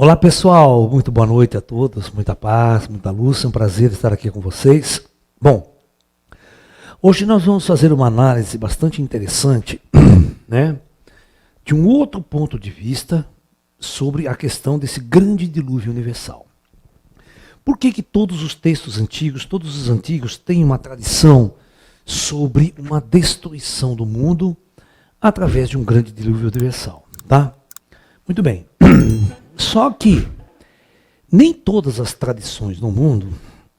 Olá pessoal, muito boa noite a todos, muita paz, muita luz, é um prazer estar aqui com vocês. Bom, hoje nós vamos fazer uma análise bastante interessante, né, de um outro ponto de vista sobre a questão desse grande dilúvio universal. Por que todos os textos antigos, todos os antigos têm uma tradição sobre uma destruição do mundo através de um grande dilúvio universal, tá? Muito bem. Só que nem todas as tradições no mundo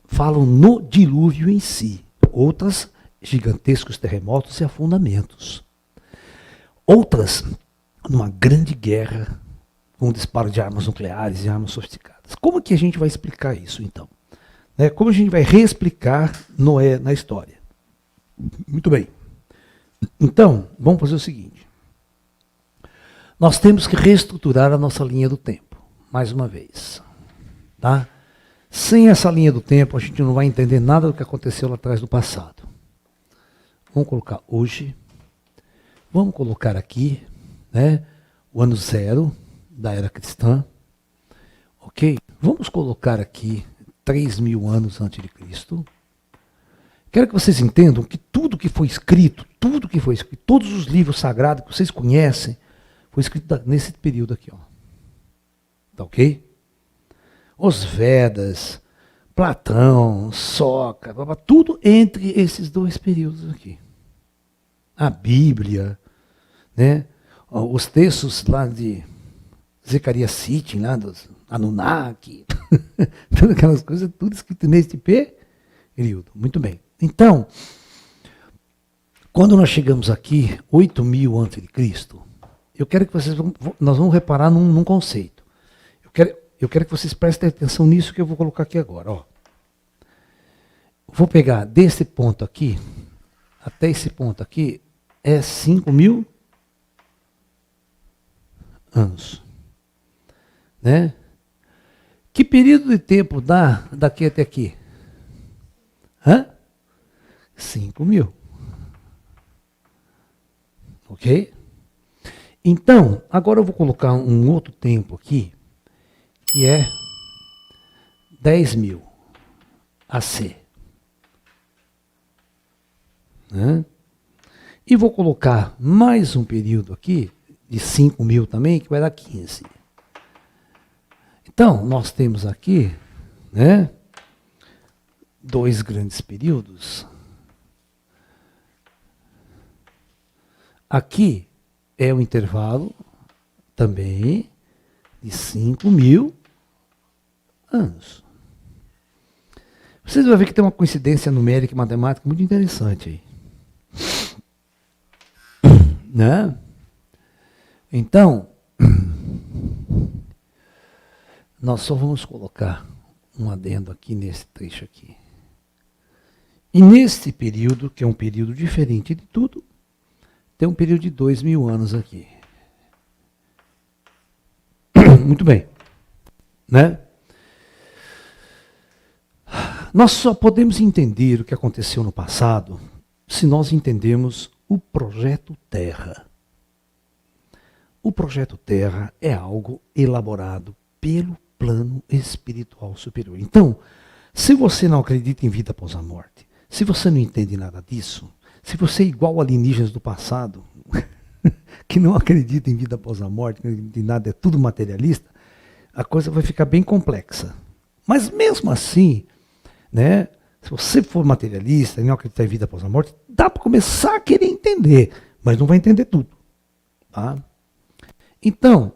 falam no dilúvio em si. Outras, gigantescos terremotos e afundamentos. Outras, numa grande guerra com disparo de armas nucleares e armas sofisticadas. Como que a gente vai explicar isso, então? Como a gente vai reexplicar Noé na história? Muito bem. Então, vamos fazer o seguinte. Nós temos que reestruturar a nossa linha do tempo, mais uma vez. Tá? Sem essa linha do tempo, a gente não vai entender nada do que aconteceu lá atrás do passado. Vamos colocar hoje. Vamos colocar aqui, né, o ano zero da era cristã. Ok? Vamos colocar aqui 3.000 anos antes de Cristo. Quero que vocês entendam que tudo que foi escrito, todos os livros sagrados que vocês conhecem, foi escrito nesse período aqui, ó. Tá ok? Os Vedas, Platão, Sócrates, tudo entre esses dois períodos aqui. A Bíblia, né? Os textos lá de Zecaria Sitchin, lá dos Anunnaki, todas aquelas coisas, tudo escrito nesse período. Muito bem. Então, quando nós chegamos aqui, 8.000 a.C., eu quero que vocês nós vamos reparar num conceito. Eu quero que vocês prestem atenção nisso que eu vou colocar aqui agora. Ó. Vou pegar desse ponto aqui, até esse ponto aqui, é 5.000 anos. Né? Que período de tempo dá daqui até aqui? 5.000. Ok? Então, agora eu vou colocar um outro tempo aqui, que é 10.000 AC. Né? E vou colocar mais um período aqui, de 5.000 também, que vai dar 15. Então, nós temos aqui, né, dois grandes períodos. Aqui é o intervalo também de 5.000 anos. Vocês vão ver que tem uma coincidência numérica e matemática muito interessante aí. Né? Então, nós só vamos colocar um adendo aqui nesse trecho aqui. E nesse período, que é um período diferente de tudo, tem um período de 2.000 anos aqui. Muito bem. Né? Nós só podemos entender o que aconteceu no passado se nós entendermos o projeto Terra. O projeto Terra é algo elaborado pelo plano espiritual superior. Então, se você não acredita em vida após a morte, se você não entende nada disso, se você é igual alienígenas do passado, que não acredita em vida após a morte, que não acredita em nada, é tudo materialista, a coisa vai ficar bem complexa. Mas mesmo assim, né, se você for materialista e não acreditar em vida após a morte, dá para começar a querer entender, mas não vai entender tudo. Tá? Então,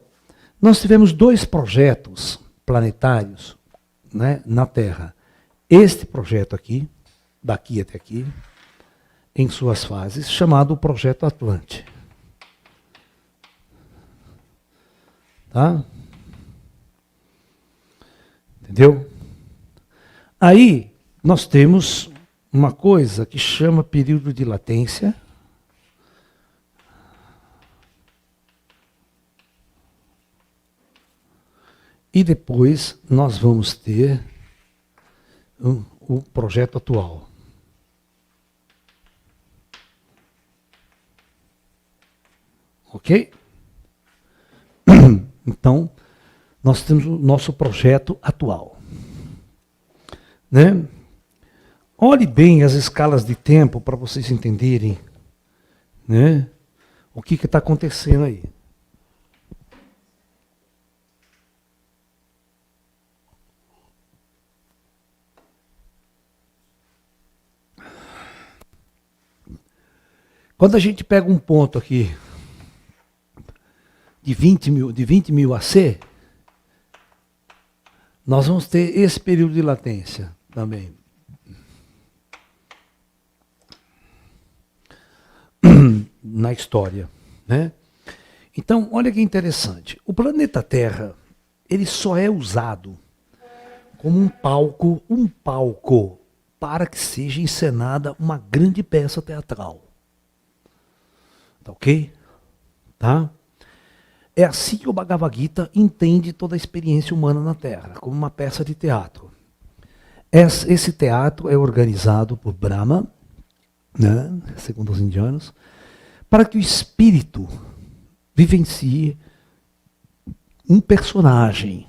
nós tivemos dois projetos planetários, né, na Terra. Este projeto aqui, daqui até aqui, em suas fases, chamado Projeto Atlante. Tá? Entendeu? Aí, nós temos uma coisa que chama período de latência. E depois nós vamos ter o projeto atual. Ok? Então, nós temos o nosso projeto atual. Né? Olhe bem as escalas de tempo para vocês entenderem, né, o que está acontecendo aí. Quando a gente pega um ponto aqui de 20 mil AC, nós vamos ter esse período de latência também. Na história, né? Então, olha que interessante. O planeta Terra, ele só é usado como um palco para que seja encenada uma grande peça teatral. Tá ok? Tá? É assim que o Bhagavad Gita entende toda a experiência humana na Terra, como uma peça de teatro. Esse teatro é organizado por Brahma, né, segundo os indianos, para que o espírito vivencie um personagem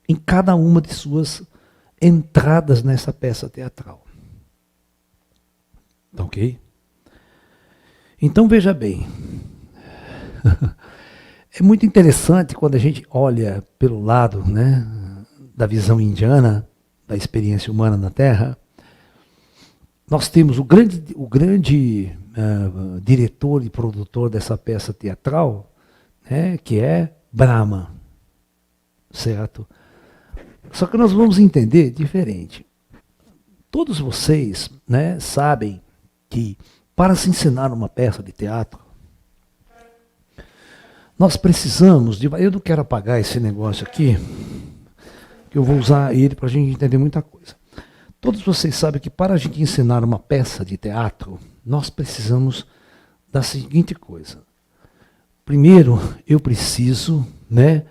em cada uma de suas entradas nessa peça teatral. Tá ok? Então veja bem, é muito interessante quando a gente olha pelo lado, né, da visão indiana, da experiência humana na Terra. Nós temos o grande diretor e produtor dessa peça teatral, né, que é Brahma, certo? Só que nós vamos entender diferente. Todos vocês, né, sabem que para se ensinar uma peça de teatro, nós precisamos de... Eu não quero apagar esse negócio aqui, que eu vou usar ele para a gente entender muita coisa. Todos vocês sabem que para a gente ensinar uma peça de teatro, nós precisamos da seguinte coisa. Primeiro, eu preciso, né,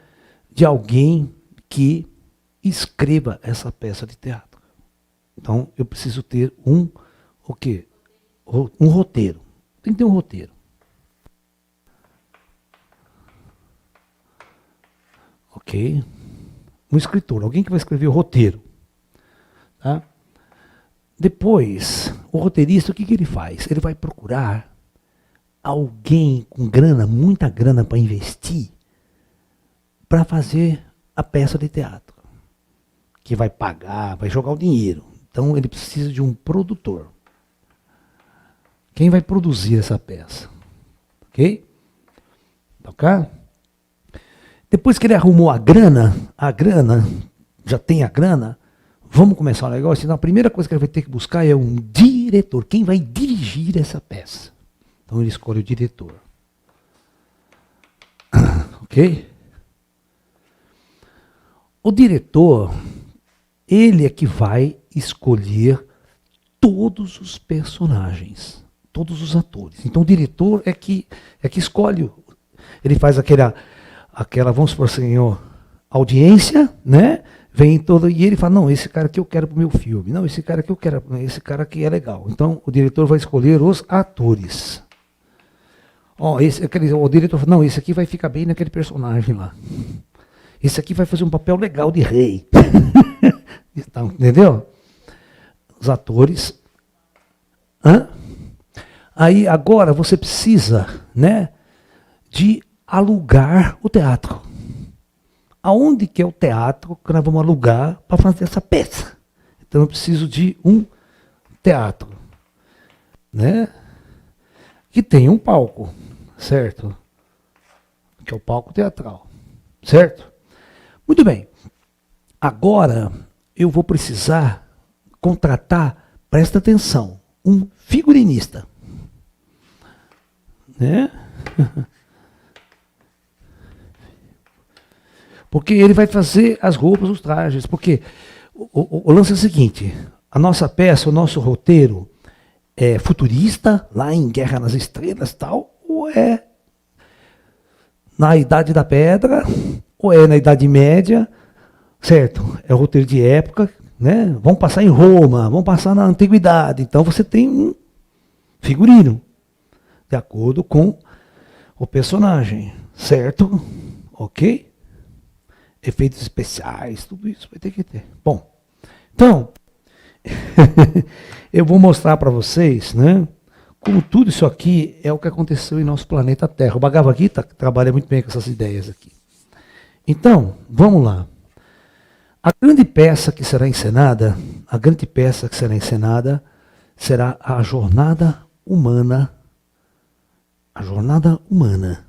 de alguém que escreva essa peça de teatro. Então, eu preciso ter o quê? Um roteiro. Tem que ter um roteiro. Ok? Um escritor, alguém que vai escrever o roteiro. Tá? Depois, o roteirista, o que ele faz? Ele vai procurar alguém com grana, muita grana para investir, para fazer a peça de teatro. Que vai pagar, vai jogar o dinheiro. Então, ele precisa de um produtor. Quem vai produzir essa peça? Ok? Ok? Depois que ele arrumou a grana, já tem a grana, vamos começar o negócio. Então a primeira coisa que ele vai ter que buscar é um diretor. Quem vai dirigir essa peça? Então ele escolhe o diretor. Ok? O diretor, ele é que vai escolher todos os personagens, todos os atores. Então o diretor é que escolhe. Ele faz aquela, vamos supor assim, audiência, né? Vem todo, e ele fala, não, esse cara aqui eu quero pro meu filme. Não, esse cara aqui eu quero, esse cara aqui é legal. Então o diretor vai escolher os atores. O diretor fala, não, esse aqui vai ficar bem naquele personagem lá. Esse aqui vai fazer um papel legal de rei. Então, entendeu? Os atores. Aí agora você precisa, né, de alugar o teatro. Aonde que é o teatro que nós vamos alugar para fazer essa peça? Então eu preciso de um teatro, né, que tenha um palco, certo? Que é o palco teatral, certo? Muito bem. Agora eu vou precisar contratar, presta atenção, um figurinista, né? Porque ele vai fazer as roupas, os trajes. Porque o lance é o seguinte, a nossa peça, o nosso roteiro é futurista, lá em Guerra nas Estrelas tal, ou é na Idade da Pedra, ou é na Idade Média, certo? É o roteiro de época, né? Vamos passar em Roma, vamos passar na Antiguidade. Então você tem um figurino, de acordo com o personagem, certo? Ok? efeitos especiais, tudo isso vai ter que ter. Bom, então, eu vou mostrar para vocês, né, como tudo isso aqui é o que aconteceu em nosso planeta Terra. O Bhagavad Gita trabalha muito bem com essas ideias aqui. Então, vamos lá. A grande peça que será encenada, será a jornada humana. A jornada humana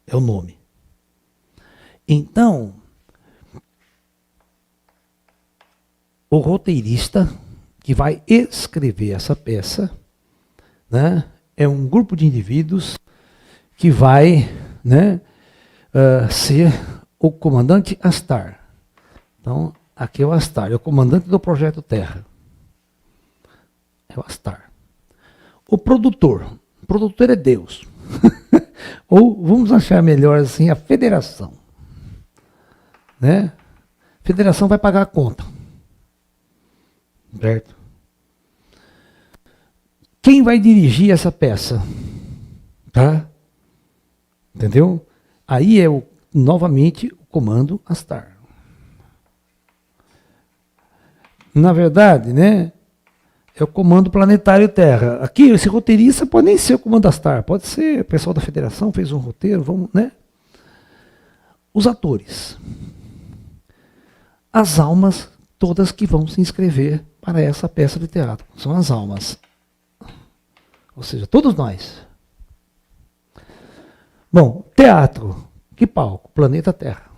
é o nome. Então, o roteirista que vai escrever essa peça, né, é um grupo de indivíduos que vai, né, ser o comandante Astar. Então, aqui é o Astar, é o comandante do Projeto Terra. É o Astar. O produtor é Deus. Ou vamos achar melhor assim, a federação. Né? A federação vai pagar a conta. Certo? Quem vai dirigir essa peça? Tá? Entendeu? Aí é novamente o comando Astar. Na verdade, né? É o comando planetário Terra. Aqui, esse roteirista pode nem ser o comando Astar, pode ser o pessoal da federação, fez um roteiro, vamos, né? Os atores. As almas todas que vão se inscrever para essa peça de teatro. São as almas. Ou seja, todos nós. Bom, teatro. Que palco? Planeta Terra.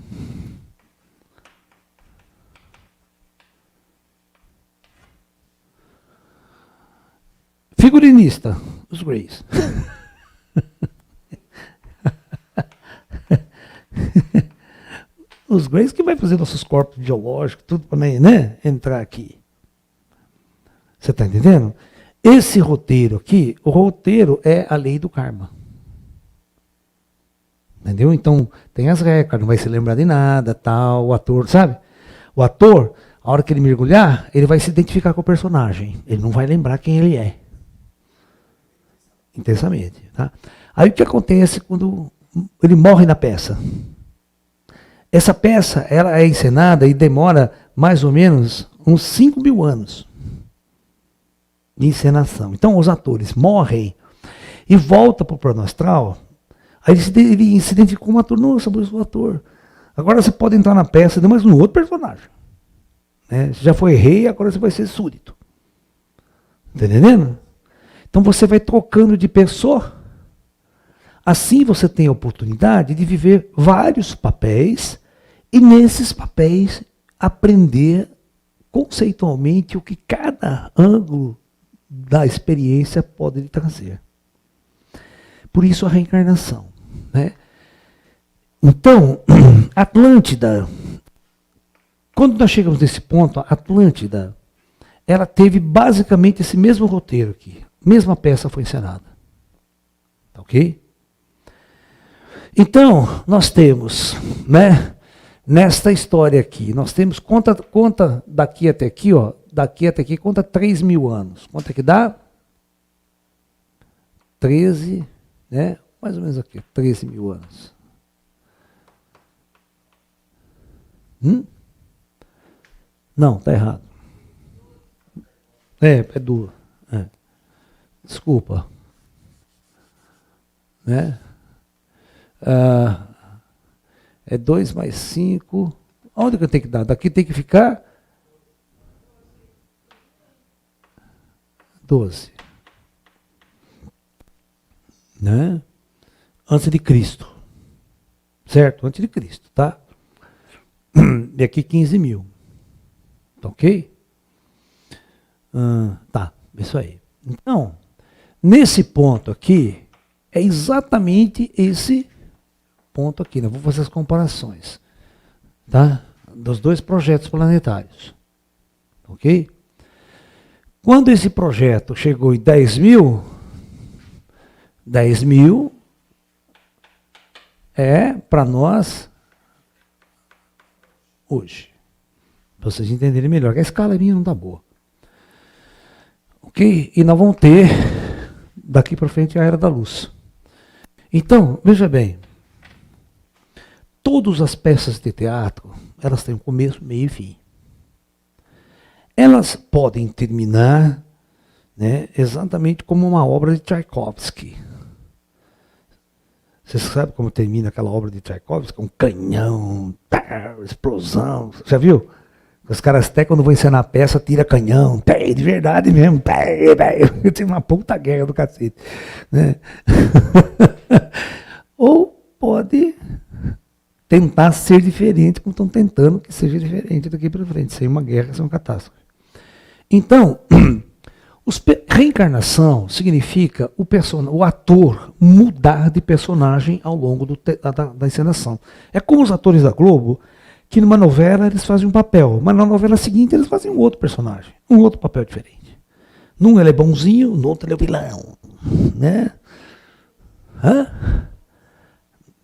Figurinista, os Greys. Os Greys que vai fazer nossos corpos biológicos, tudo para, né, entrar aqui. Você está entendendo? Esse roteiro aqui, o roteiro é a lei do karma. Entendeu? Então, tem as regras, não vai se lembrar de nada, tal, o ator, sabe? O ator, a hora que ele mergulhar, ele vai se identificar com o personagem. Ele não vai lembrar quem ele é. Intensamente. Tá? Aí o que acontece quando ele morre na peça? Essa peça ela é encenada e demora mais ou menos uns 5.000 anos de encenação. Então os atores morrem e voltam para o plano astral. Aí ele se identifica como ator. Nossa, mas o ator. Agora você pode entrar na peça, mas um outro personagem. Né? Você já foi rei, agora você vai ser súdito. Está entendendo? Então você vai trocando de pessoa. Assim você tem a oportunidade de viver vários papéis e nesses papéis aprender conceitualmente o que cada ângulo da experiência pode lhe trazer. Por isso a reencarnação. Né? Então, Atlântida, quando nós chegamos nesse ponto, a Atlântida, ela teve basicamente esse mesmo roteiro aqui. Mesma peça foi encenada. Ok? Então, nós temos, né, nesta história aqui, nós temos, conta daqui até aqui, ó, daqui até aqui, conta 3.000 anos. Quanto é que dá? 13, né, mais ou menos aqui, 13.000 anos. Não, está errado. É duas. Desculpa. Né? É 2 mais 5. Onde que eu tenho que dar? Daqui tem que ficar 12. Né? Antes de Cristo. Certo? Antes de Cristo, tá? E aqui 15.000. Tá ok? Tá, isso aí. Então, nesse ponto aqui, é exatamente esse ponto aqui. Né? Vou fazer as comparações. Tá? Dos dois projetos planetários. Ok? Quando esse projeto chegou em 10.000, 10.000 é para nós hoje. Para vocês entenderem melhor. A escala minha não está boa. Ok? E nós vamos ter, daqui para frente, a Era da Luz. Então, veja bem. Todas as peças de teatro, elas têm um começo, meio e fim. Elas podem terminar, né, exatamente como uma obra de Tchaikovsky. Você sabe como termina aquela obra de Tchaikovsky? Um canhão, explosão. Já viu? Os caras até quando vão encenar a peça, tira canhão. De verdade mesmo. Tem uma puta guerra do cacete. Né? Ou pode tentar ser diferente, como estão tentando que seja diferente daqui para frente. Sem uma guerra, sem uma catástrofe. Então, reencarnação significa o ator mudar de personagem ao longo da encenação. É como os atores da Globo, que numa novela eles fazem um papel, mas na novela seguinte eles fazem um outro personagem, um outro papel diferente. Num ele é bonzinho, no outro ele é o vilão. Né?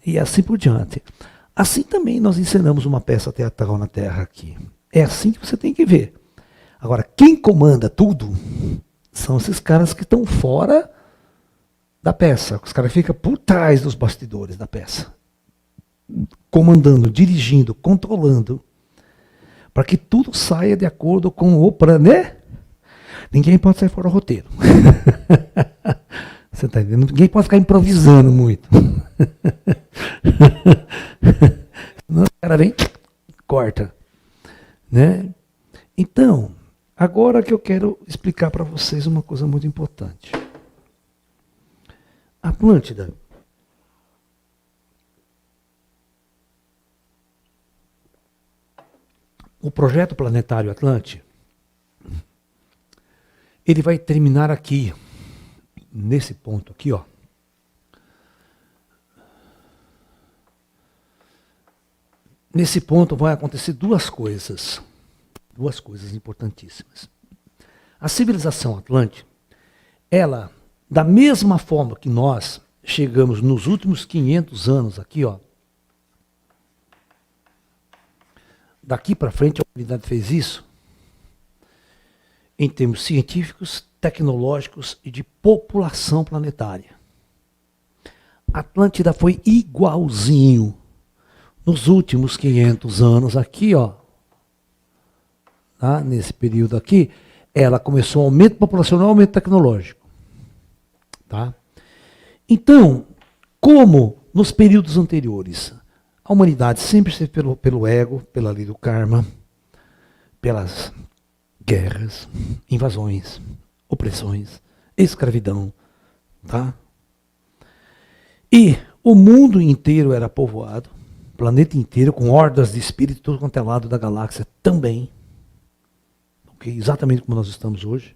E assim por diante. Assim também nós encenamos uma peça teatral na Terra aqui. É assim que você tem que ver. Agora, quem comanda tudo são esses caras que estão fora da peça. Os caras ficam por trás dos bastidores da peça. Comandando, dirigindo, controlando. Para que tudo saia de acordo com o plano, né? Ninguém pode sair fora do roteiro. Você está entendendo? Ninguém pode ficar improvisando muito. Senão o cara vem, corta. Né? Então, agora que eu quero explicar para vocês uma coisa muito importante. Atlântida. O projeto planetário Atlante, ele vai terminar aqui, nesse ponto aqui, ó. Nesse ponto vai acontecer duas coisas importantíssimas. A civilização Atlante, ela, da mesma forma que nós chegamos nos últimos 500 anos aqui, ó, daqui para frente a humanidade fez isso, em termos científicos, tecnológicos e de população planetária. A Atlântida foi igualzinho nos últimos 500 anos aqui, ó, tá? Nesse período aqui, ela começou aumento populacional, aumento tecnológico. Tá? Então, como nos períodos anteriores, a humanidade sempre esteve pelo ego, pela lei do karma, pelas guerras, invasões, opressões, escravidão. Tá? E o mundo inteiro era povoado, o planeta inteiro, com hordas de espíritos, todo quanto é lado da galáxia também. Okay? Exatamente como nós estamos hoje.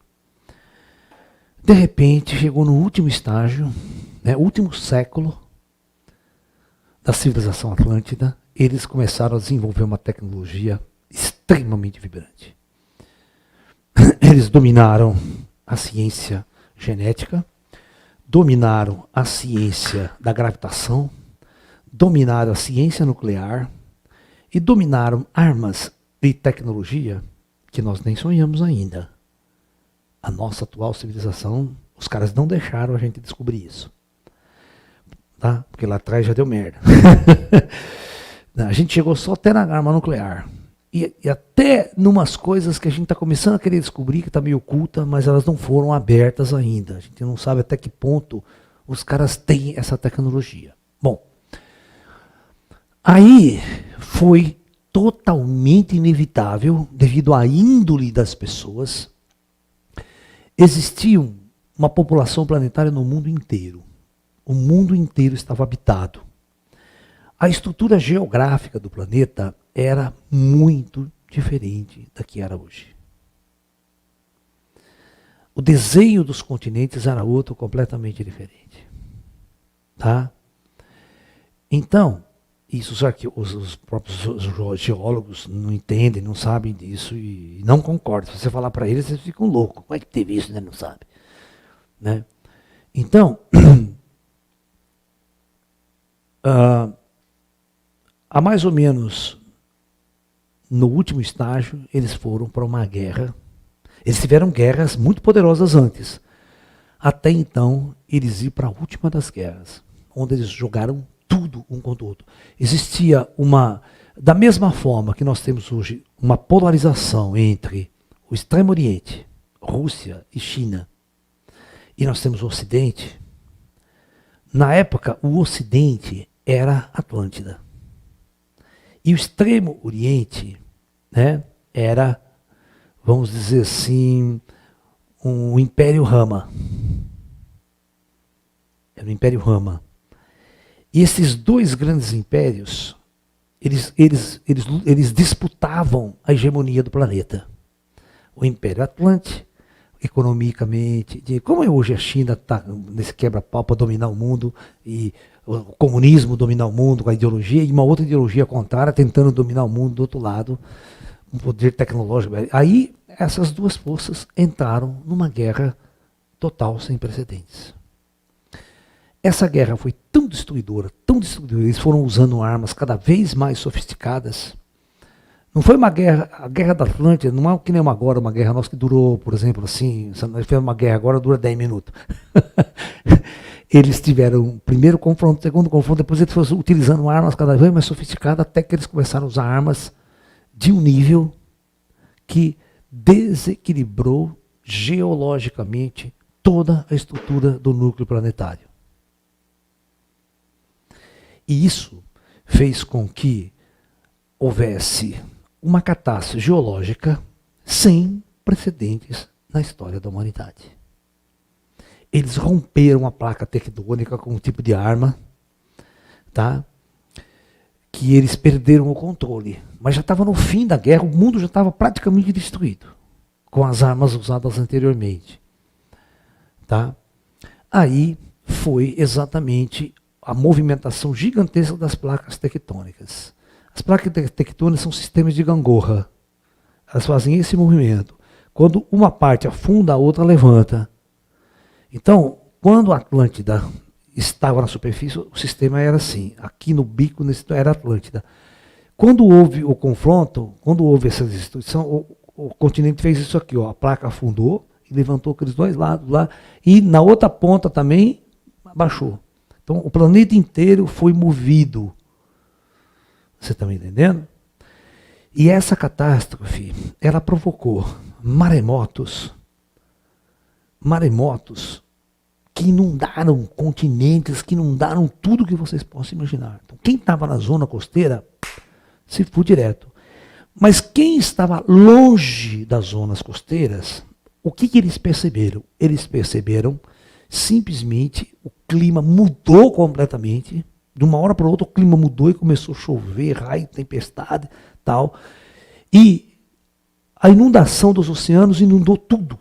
De repente, chegou no último estágio, né, último século da civilização atlântida, eles começaram a desenvolver uma tecnologia extremamente vibrante. Eles dominaram a ciência genética, dominaram a ciência da gravitação, dominaram a ciência nuclear e dominaram armas e tecnologia que nós nem sonhamos ainda. A nossa atual civilização, os caras não deixaram a gente descobrir isso. Tá? Porque lá atrás já deu merda. A gente chegou só até na arma nuclear. E até numas coisas que a gente está começando a querer descobrir, que está meio oculta, mas elas não foram abertas ainda. A gente não sabe até que ponto os caras têm essa tecnologia. Bom, aí foi totalmente inevitável, devido à índole das pessoas, existia uma população planetária no mundo inteiro. O mundo inteiro estava habitado. A estrutura geográfica do planeta era muito diferente da que era hoje. O desenho dos continentes era outro, completamente diferente. Tá? Então, isso os próprios geólogos não entendem, não sabem disso e não concordam. Se você falar para eles, eles ficam loucos. Como é que teve isso, né? Não sabe. Né? Então, há mais ou menos no último estágio, eles foram para uma guerra. Eles tiveram guerras muito poderosas antes. Até então, eles iam para a última das guerras, onde eles jogaram tudo um contra o outro. Existia uma Da mesma forma que nós temos hoje uma polarização entre o Extremo Oriente, Rússia e China, e nós temos o Ocidente, na época o Ocidente era Atlântida. E o Extremo Oriente, né, era, vamos dizer assim, um Império Rama. Era o Império Rama. E esses dois grandes impérios, eles disputavam a hegemonia do planeta. O Império Atlante, economicamente, como hoje a China está nesse quebra-pau para dominar o mundo, e o comunismo dominar o mundo com a ideologia, e uma outra ideologia contrária tentando dominar o mundo do outro lado, um poder tecnológico. Aí essas duas forças entraram numa guerra total sem precedentes. Essa guerra foi tão destruidora, eles foram usando armas cada vez mais sofisticadas. Não foi uma guerra, a guerra da Atlântida, não é que nem agora, uma guerra nossa que durou, por exemplo, assim, nós fizemos uma guerra agora, dura 10 minutos. Eles tiveram o primeiro confronto, o segundo confronto, depois eles foram utilizando armas cada vez mais sofisticadas, até que eles começaram a usar armas de um nível que desequilibrou geologicamente toda a estrutura do núcleo planetário. E isso fez com que houvesse uma catástrofe geológica sem precedentes na história da humanidade. Eles romperam a placa tectônica com um tipo de arma, tá? Que eles perderam o controle. Mas já estava no fim da guerra, o mundo já estava praticamente destruído, com as armas usadas anteriormente. Tá? Aí foi exatamente a movimentação gigantesca das placas tectônicas. As placas tectônicas são sistemas de gangorra. Elas fazem esse movimento. Quando uma parte afunda, a outra levanta. Então, quando a Atlântida estava na superfície, o sistema era assim. Aqui no bico era Atlântida. Quando houve o confronto, quando houve essa destruição, o continente fez isso aqui, ó, a placa afundou e levantou aqueles dois lados lá, e na outra ponta também baixou. Então o planeta inteiro foi movido. Você está me entendendo? E essa catástrofe, ela provocou maremotos que inundaram continentes, que inundaram tudo que vocês possam imaginar. Então, quem estava na zona costeira se foi direto. Mas quem estava longe das zonas costeiras, o que eles perceberam? Eles perceberam simplesmente o clima mudou completamente. De uma hora para outra o clima mudou e começou a chover, raio, tempestade, tal. E a inundação dos oceanos inundou tudo.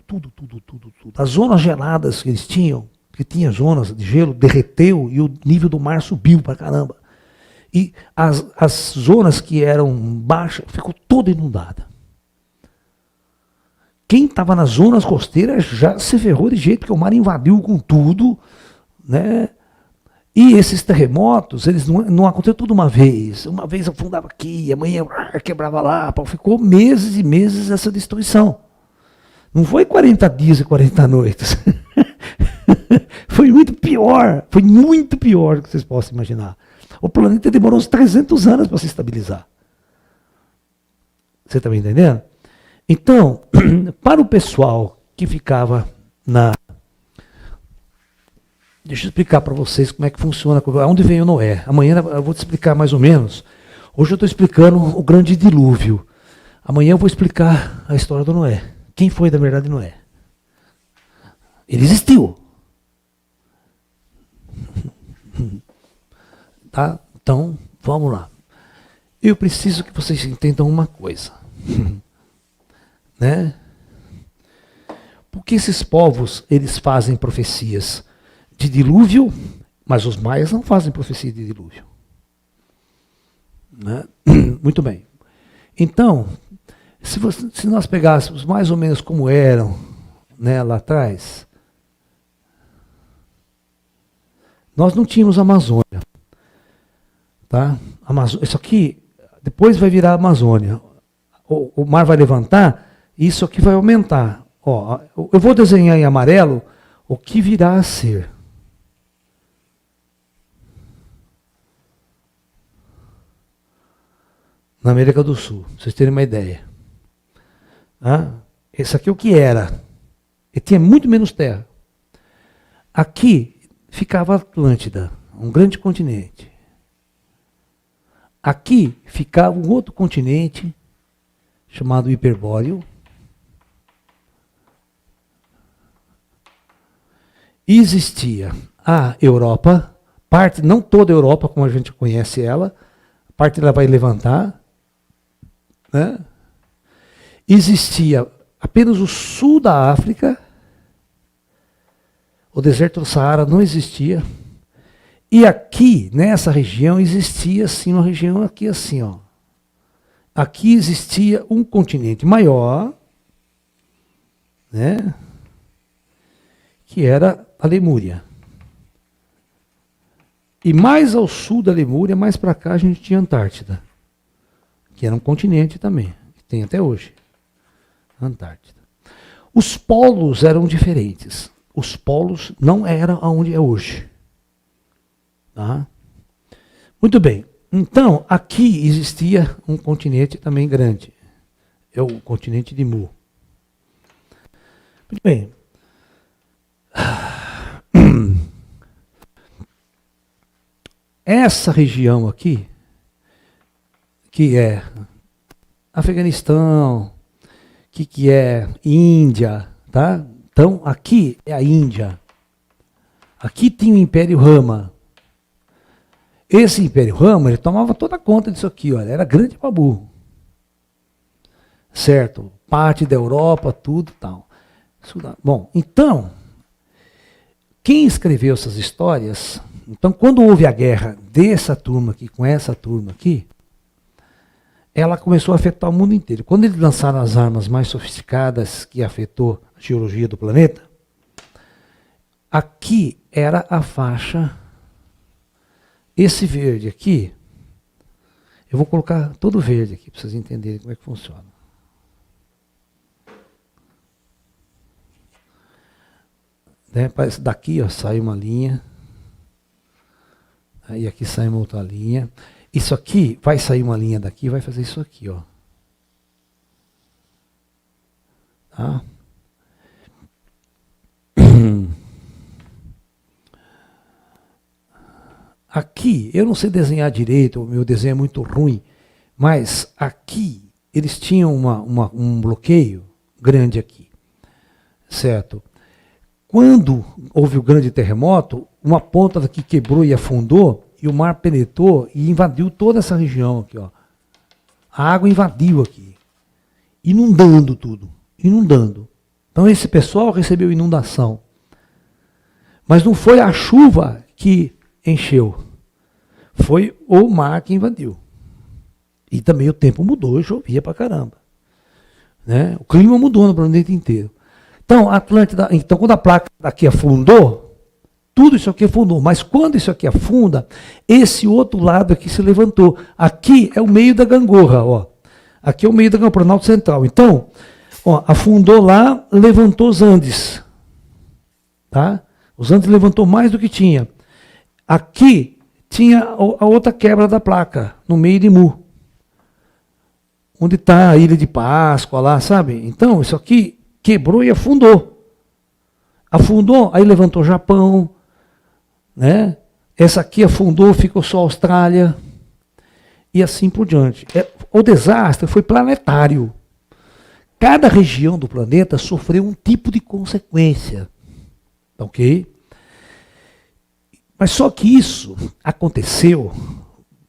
As zonas geladas que eles tinham, que tinha zonas de gelo, derreteu e o nível do mar subiu para caramba. E as zonas que eram baixas, ficou toda inundada. Quem estava nas zonas costeiras já se ferrou de jeito, porque o mar invadiu com tudo, né? E esses terremotos, eles não aconteceram tudo uma vez. Uma vez afundava aqui, amanhã quebrava lá. Ficou meses e meses essa destruição. Não foi 40 dias e 40 noites. Foi muito pior do que vocês possam imaginar. O planeta demorou uns 300 anos para se estabilizar. Você está me entendendo? Então, para o pessoal que ficava na... Deixa eu explicar para vocês como é que funciona, onde veio Noé. Amanhã eu vou te explicar mais ou menos. Hoje eu estou explicando o grande dilúvio. Amanhã eu vou explicar a história do Noé. Quem foi, na verdade, Noé? Ele existiu. Tá? Então, vamos lá. Eu preciso que vocês entendam uma coisa. Né? Porque esses povos, eles fazem profecias de dilúvio, mas os maias não fazem profecia de dilúvio. Né? Muito bem. Então, se nós pegássemos mais ou menos como eram, né, lá atrás, nós não tínhamos Amazônia. Tá? Isso aqui, depois vai virar Amazônia. O mar vai levantar, e isso aqui vai aumentar. Ó, eu vou desenhar em amarelo o que virá a ser. na América do Sul, pra vocês terem uma ideia. Esse aqui é o que era. Ele tinha muito menos terra. Aqui ficava a Atlântida, um grande continente. Aqui ficava um outro continente, chamado Hiperbóreo. Existia a Europa, parte, não toda a Europa, como a gente conhece ela, a parte ela vai levantar, né? Existia apenas o sul da África, o deserto do Saara não existia, e aqui, nessa região, existia assim, uma região aqui assim, ó. Aqui existia um continente maior, né? Que era a Lemúria. E mais ao sul da Lemúria, mais para cá, a gente tinha a Antártida, que era um continente também, que tem até hoje. Antártida. Os polos eram diferentes. Os polos não eram onde é hoje. Tá? Muito bem. Então, aqui existia um continente também grande. É o continente de Mu. Muito bem. Essa região aqui, que é Afeganistão, que é Índia, tá? Então, aqui é a Índia. Aqui tinha o Império Rama. Esse Império Rama, ele tomava toda conta disso aqui, olha, era grande babu. Certo? Parte da Europa, tudo tal. Bom, então, quem escreveu essas histórias, então quando houve a guerra dessa turma aqui com essa turma aqui, ela começou a afetar o mundo inteiro. Quando eles lançaram as armas mais sofisticadas que afetou a geologia do planeta, aqui era a faixa. Esse verde aqui, eu vou colocar todo verde aqui para vocês entenderem como é que funciona. Né? Daqui ó, sai uma linha, aí aqui sai uma outra linha. Isso aqui, vai sair uma linha daqui, vai fazer isso aqui, ó. Tá? Aqui, eu não sei desenhar direito, o meu desenho é muito ruim, mas aqui eles tinham um bloqueio grande aqui, certo? Quando houve o grande terremoto, uma ponta daqui quebrou e afundou, e o mar penetrou e invadiu toda essa região aqui, ó. A água invadiu aqui, inundando tudo, inundando. Então esse pessoal recebeu inundação. Mas não foi a chuva que encheu, foi o mar que invadiu. E também o tempo mudou, chovia pra caramba. Né? O clima mudou no planeta inteiro. Então, a Atlântida, então quando a placa aqui afundou, tudo isso aqui afundou, mas quando isso aqui afunda, esse outro lado aqui se levantou. Aqui é o meio da gangorra, ó. Aqui é o meio da gangorra, o Planalto Central. Então, ó, afundou lá, levantou os Andes. Tá? Os Andes levantou mais do que tinha. Aqui tinha a outra quebra da placa, no meio de Mu. Onde está a Ilha de Páscoa lá, sabe? Então, isso aqui quebrou e afundou. Afundou, aí levantou o Japão, né? Essa aqui afundou, ficou só a Austrália, e assim por diante. O desastre foi planetário. Cada região do planeta sofreu um tipo de consequência. Ok? Mas só que isso aconteceu,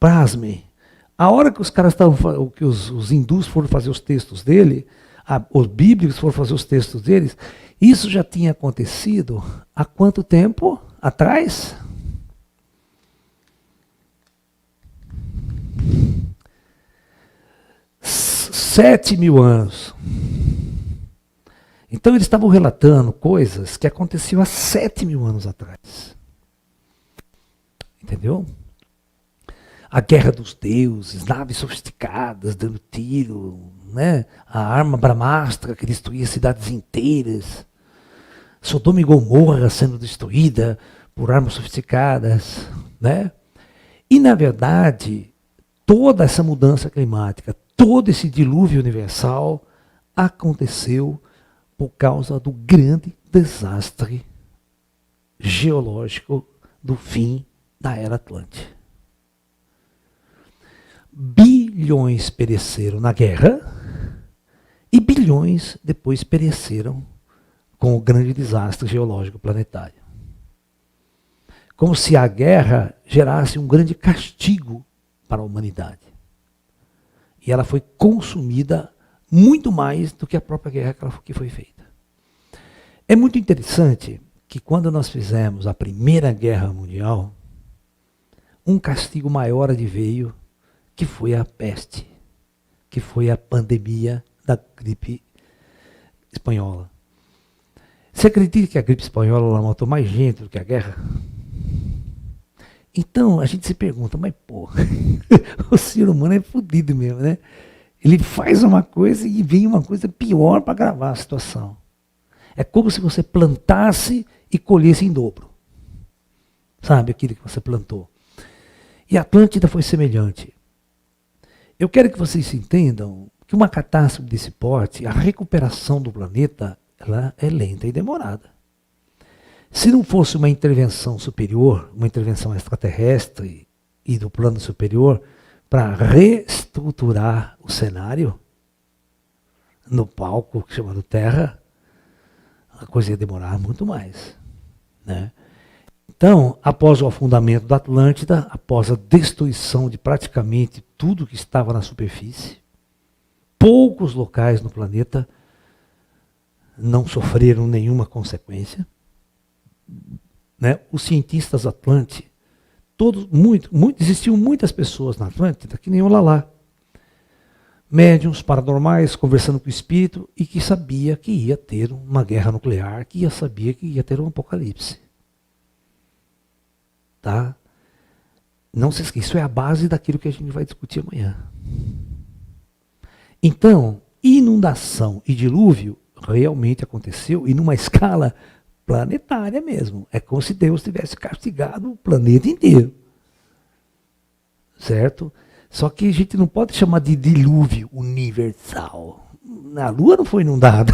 pasmem, a hora que os caras estavam, que os hindus foram fazer os textos dele, os bíblicos foram fazer os textos deles, isso já tinha acontecido há quanto tempo atrás? Sete mil anos. Então eles estavam relatando coisas que aconteciam há 7.000 anos atrás. Entendeu? A guerra dos deuses, naves sofisticadas dando tiro, né? A arma Brahmastra que destruía cidades inteiras. Sodoma e Gomorra sendo destruída por armas sofisticadas, né? E na verdade, toda essa mudança climática, todo esse dilúvio universal aconteceu por causa do grande desastre geológico do fim da Era Atlântica. Bilhões pereceram na guerra e bilhões depois pereceram com o grande desastre geológico planetário. Como se a guerra gerasse um grande castigo para a humanidade. E ela foi consumida muito mais do que a própria guerra que foi feita. É muito interessante que quando nós fizemos a Primeira Guerra Mundial, um castigo maior adveio, que foi a peste, que foi a pandemia da gripe espanhola. Você acredita que a gripe espanhola matou mais gente do que a guerra? Então a gente se pergunta, mas pô, o ser humano é fodido mesmo, né? Ele faz uma coisa e vem uma coisa pior para agravar a situação. É como se você plantasse e colhesse em dobro. Sabe, aquilo que você plantou. E a Atlântida foi semelhante. Eu quero que vocês entendam que uma catástrofe desse porte, a recuperação do planeta, ela é lenta e demorada. Se não fosse uma intervenção superior, uma intervenção extraterrestre e do plano superior, para reestruturar o cenário no palco chamado Terra, a coisa ia demorar muito mais, né? Então, após o afundamento da Atlântida, após a destruição de praticamente tudo que estava na superfície, poucos locais no planeta não sofreram nenhuma consequência, né? Os cientistas Atlântidas, existiam muitas pessoas na Atlântida, que nem o Lalá, médiuns paranormais, conversando com o espírito, e que sabia que ia ter uma guerra nuclear, sabia que ia ter um apocalipse. Tá? Não se esqueça, isso é a base daquilo que a gente vai discutir amanhã. Então, inundação e dilúvio realmente aconteceu, e numa escala planetária mesmo. É como se Deus tivesse castigado o planeta inteiro. Certo? Só que a gente não pode chamar de dilúvio universal. A Lua não foi inundada.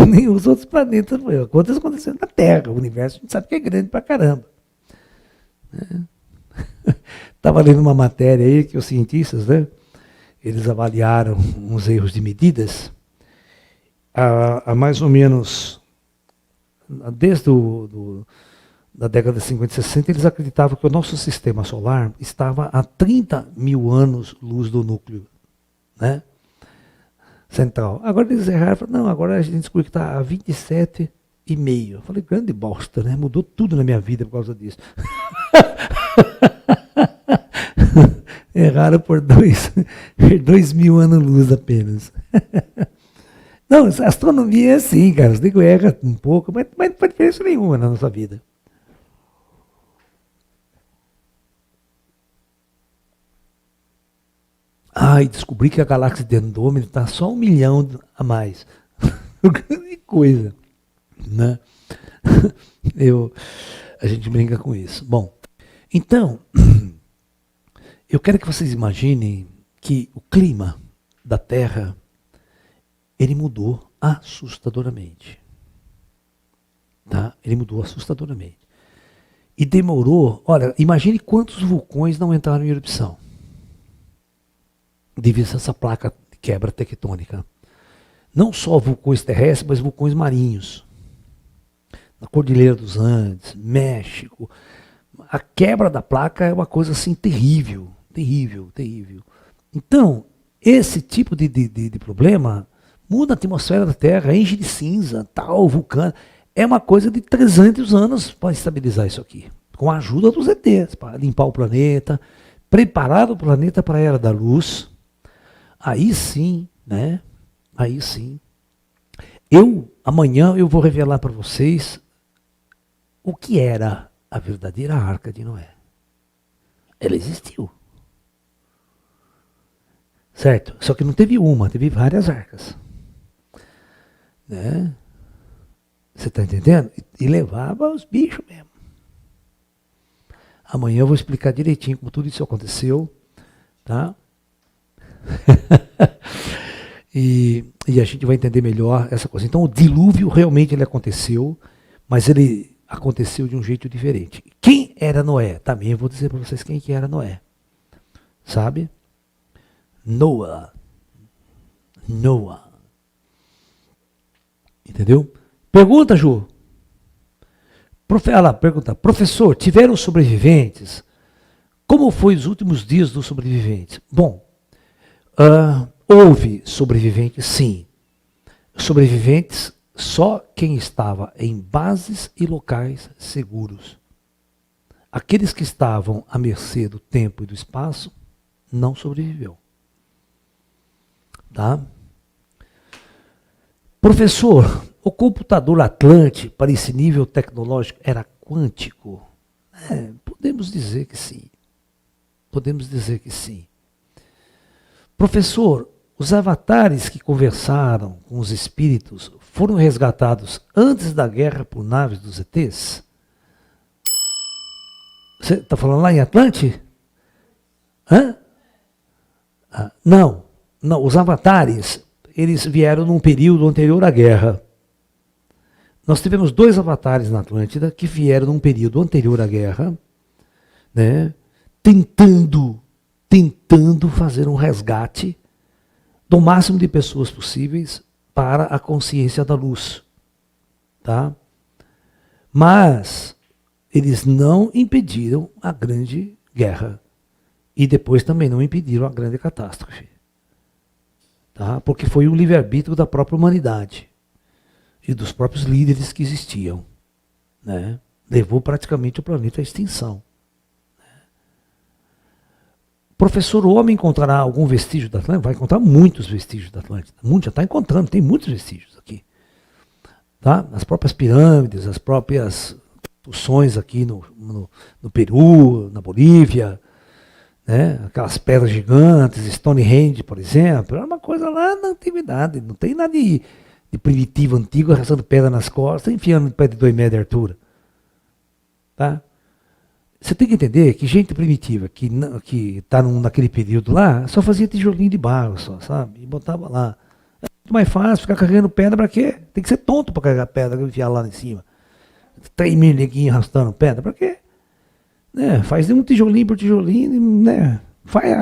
Nem os outros planetas foram. Quantas aconteceram na Terra? O universo a gente sabe que é grande pra caramba. Estava lendo uma matéria aí que os cientistas, né, eles avaliaram uns erros de medidas. Há mais ou menos, desde da década de 50 e 60, eles acreditavam que o nosso sistema solar estava a 30 mil anos-luz do núcleo, né, central. Agora eles erraram, falaram, não, agora a gente descobriu que está a 27,5. Eu falei, grande bosta, né? Mudou tudo na minha vida por causa disso. Erraram por 2.000 anos-luz apenas. Não, a astronomia é assim, cara. Você tem que errar um pouco, mas não faz diferença nenhuma na nossa vida. E descobri que a galáxia de Andrômeda está só 1 milhão a mais. Grande coisa, né? A gente brinca com isso. Bom, então, eu quero que vocês imaginem que o clima da Terra, ele mudou assustadoramente. Tá? Ele mudou assustadoramente. E demorou, olha, imagine quantos vulcões não entraram em erupção. Devido a essa placa de quebra tectônica. Não só vulcões terrestres, mas vulcões marinhos. Na Cordilheira dos Andes, México. A quebra da placa é uma coisa assim terrível, terrível, terrível. Então, esse tipo de problema muda a atmosfera da Terra, enche de cinza, tal, vulcão. É uma coisa de 300 anos para estabilizar isso aqui. Com a ajuda dos ETs, para limpar o planeta, preparar o planeta para a Era da Luz. Aí sim, né? Aí sim. Amanhã eu vou revelar para vocês o que era a verdadeira Arca de Noé. Ela existiu. Certo? Só que não teve uma, teve várias arcas. Né? Você está entendendo? E levava os bichos mesmo. Amanhã eu vou explicar direitinho como tudo isso aconteceu. Tá? e a gente vai entender melhor essa coisa. Então o dilúvio realmente ele aconteceu, mas ele aconteceu de um jeito diferente. Quem era Noé? Também eu vou dizer para vocês quem que era Noé. Sabe? Noah. Entendeu? Pergunta, Ju. Ela pergunta, professor, tiveram sobreviventes? Como foi os últimos dias dos sobreviventes? Bom, houve sobreviventes, sim. Sobreviventes só quem estava em bases e locais seguros. Aqueles que estavam à mercê do tempo e do espaço não sobreviveu. Tá? Professor, o computador Atlante para esse nível tecnológico era quântico? Podemos dizer que sim. Podemos dizer que sim. Professor, os avatares que conversaram com os espíritos foram resgatados antes da guerra por naves dos ETs? Você está falando lá em Atlante? Hã? Não, os avatares, eles vieram num período anterior à guerra. Nós tivemos 2 avatares na Atlântida que vieram num período anterior à guerra, né, tentando fazer um resgate do máximo de pessoas possíveis para a consciência da luz. Tá? Mas eles não impediram a grande guerra. E depois também não impediram a grande catástrofe. Tá? Porque foi o livre-arbítrio da própria humanidade e dos próprios líderes que existiam. Né? Levou praticamente o planeta à extinção. Professor, o homem encontrará algum vestígio da Atlântida? Vai encontrar muitos vestígios da Atlântida. Já está encontrando, tem muitos vestígios aqui. Tá? As próprias pirâmides, as próprias construções aqui no Peru, na Bolívia, né? Aquelas pedras gigantes, Stonehenge, por exemplo, era uma coisa lá na antiguidade, não tem nada de primitivo antigo arrastando pedra nas costas, enfiando pé de 2 metros de altura. Tá? Você tem que entender que gente primitiva que está naquele período lá, só fazia tijolinho de barro, só, sabe? E botava lá. É muito mais fácil ficar carregando pedra para quê? Tem que ser tonto para carregar pedra e enfiar lá em cima. 3 mil neguinhos arrastando pedra, para quê? Né? Faz um tijolinho por tijolinho, né?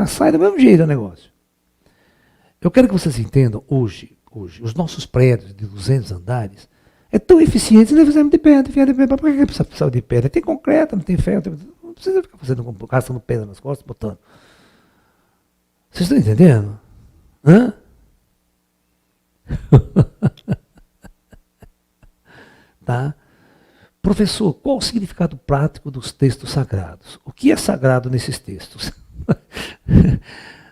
Sai do mesmo jeito o negócio. Eu quero que vocês entendam hoje, os nossos prédios de 200 andares é tão eficiente, não precisamos de pedra, para que precisa de pedra? Tem concreto, não tem ferro, não precisa ficar gastando pedra nas costas, botando. Vocês estão entendendo? Hã? Tá? Professor, qual o significado prático dos textos sagrados? O que é sagrado nesses textos?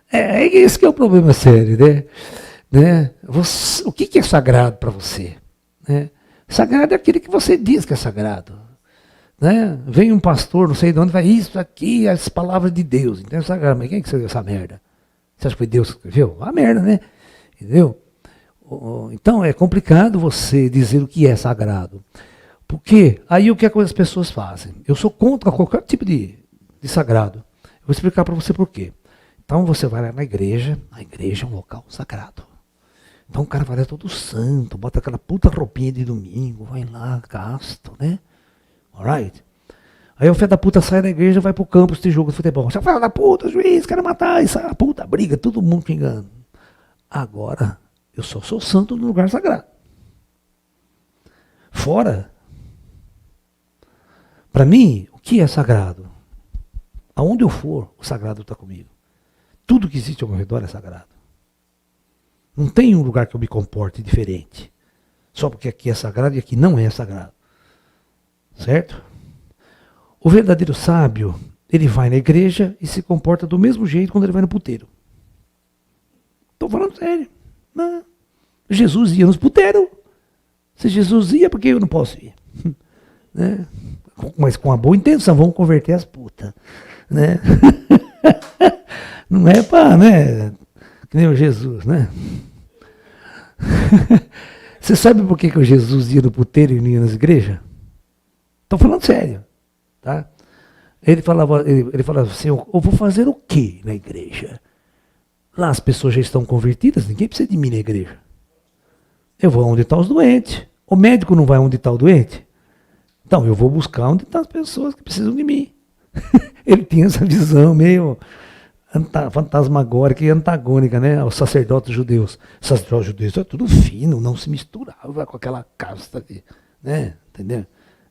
Esse que é o problema sério, né? O que é sagrado para você? Né? Sagrado é aquele que você diz que é sagrado. Né? Vem um pastor, não sei de onde, vai, isso aqui, as palavras de Deus. Então é sagrado. Mas quem é que escreveu essa merda? Você acha que foi Deus que escreveu? A merda, né? Entendeu? Então é complicado você dizer o que é sagrado. Porque aí o que as pessoas fazem? Eu sou contra qualquer tipo de sagrado. Eu vou explicar para você por quê. Então você vai lá na igreja, a igreja é um local sagrado. Então o cara vai lá todo santo, bota aquela puta roupinha de domingo, vai lá, gasto, né? Alright? Aí o filho da puta sai da igreja e vai pro campo de jogo de futebol. Você fala da puta, juiz, quero matar, isso, a puta, briga, todo mundo xingando. Agora, eu só sou santo no lugar sagrado. Fora, para mim, o que é sagrado? Aonde eu for, o sagrado está comigo. Tudo que existe ao meu redor é sagrado. Não tem um lugar que eu me comporte diferente. Só porque aqui é sagrado e aqui não é sagrado. Certo? O verdadeiro sábio, ele vai na igreja e se comporta do mesmo jeito quando ele vai no puteiro. Estou falando sério. Não. Jesus ia nos puteiros. Se Jesus ia, por que eu não posso ir? Né? Mas com a boa intenção, vamos converter as putas. Né? Não é para, né? Que nem o Jesus, né? Você sabe por que o Jesus ia no puteiro e não ia nas igrejas? Estou falando sério. Tá? Ele falava assim, eu vou fazer o quê na igreja? Lá as pessoas já estão convertidas, ninguém precisa de mim na igreja. Eu vou onde estão os doentes. O médico não vai onde está o doente? Então, eu vou buscar onde estão as pessoas que precisam de mim. Ele tinha essa visão meio fantasmagórica e antagônica, né, aos sacerdotes judeus. Os sacerdotes judeus é tudo fino, não se misturava com aquela casta, né, entendeu?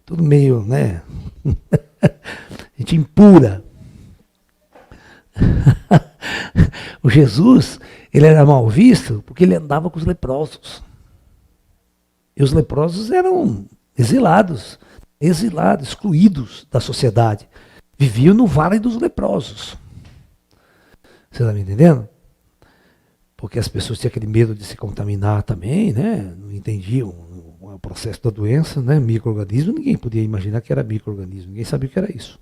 Tudo meio, né, gente impura. O Jesus, ele era mal visto porque ele andava com os leprosos. E os leprosos eram exilados, excluídos da sociedade. Viviam no vale dos leprosos. Você está me entendendo? Porque as pessoas tinham aquele medo de se contaminar também, né? Não entendiam o processo da doença, né? Micro-organismo, ninguém podia imaginar que era micro-organismo, ninguém sabia o que era isso.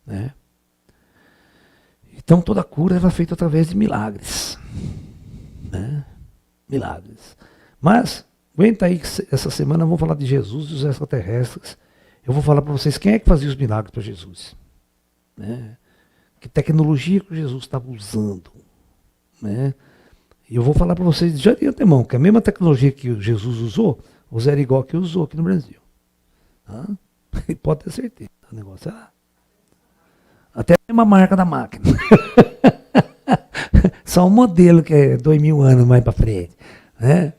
Né? Então toda a cura era feita através de milagres. Né? Milagres. Mas, aguenta aí que essa semana vamos falar de Jesus e os extraterrestres. Eu vou falar para vocês quem é que fazia os milagres para Jesus. Né? Que tecnologia que Jesus estava usando. Né? E eu vou falar para vocês já de antemão, que a mesma tecnologia que Jesus usou, o Zé Igual que usou aqui no Brasil. Tá? E pode ter certeza. O negócio é lá. Até a mesma marca da máquina. Só um modelo que é 2000 anos mais para frente. Né?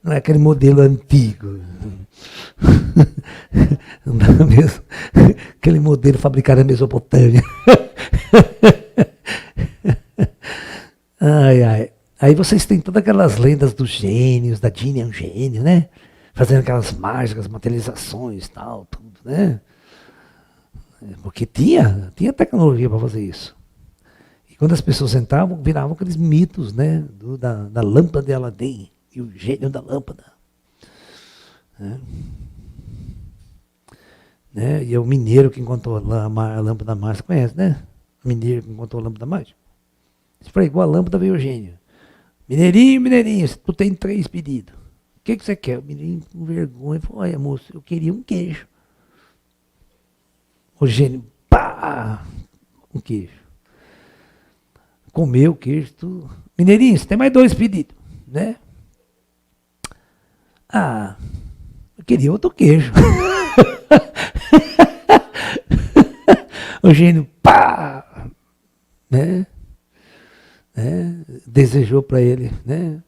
Não é aquele modelo antigo. Não é mesmo? Aquele modelo fabricado na Mesopotâmia. Ai, ai. Aí vocês têm todas aquelas lendas dos gênios, da Dini é um gênio, né? Fazendo aquelas mágicas, materializações e tal, tudo, né? Porque tinha tecnologia para fazer isso. E quando as pessoas entravam, viravam aqueles mitos, né? Da lâmpada de Aladim e o gênio da lâmpada. Né? E é o mineiro que encontrou a lâmpada mágica, conhece, né? O mineiro que encontrou a lâmpada mágica. Se for igual a lâmpada, veio o gênio. Mineirinho, tu tem 3 pedidos. O que você quer? O mineirinho com vergonha falou, olha moço, eu queria um queijo. O gênio, pá, um queijo. Comeu o queijo, tudo. Mineirinho, você tem mais 2 pedidos, né? Ah, eu queria outro queijo. O gênio, pá, né? Desejou para ele, né?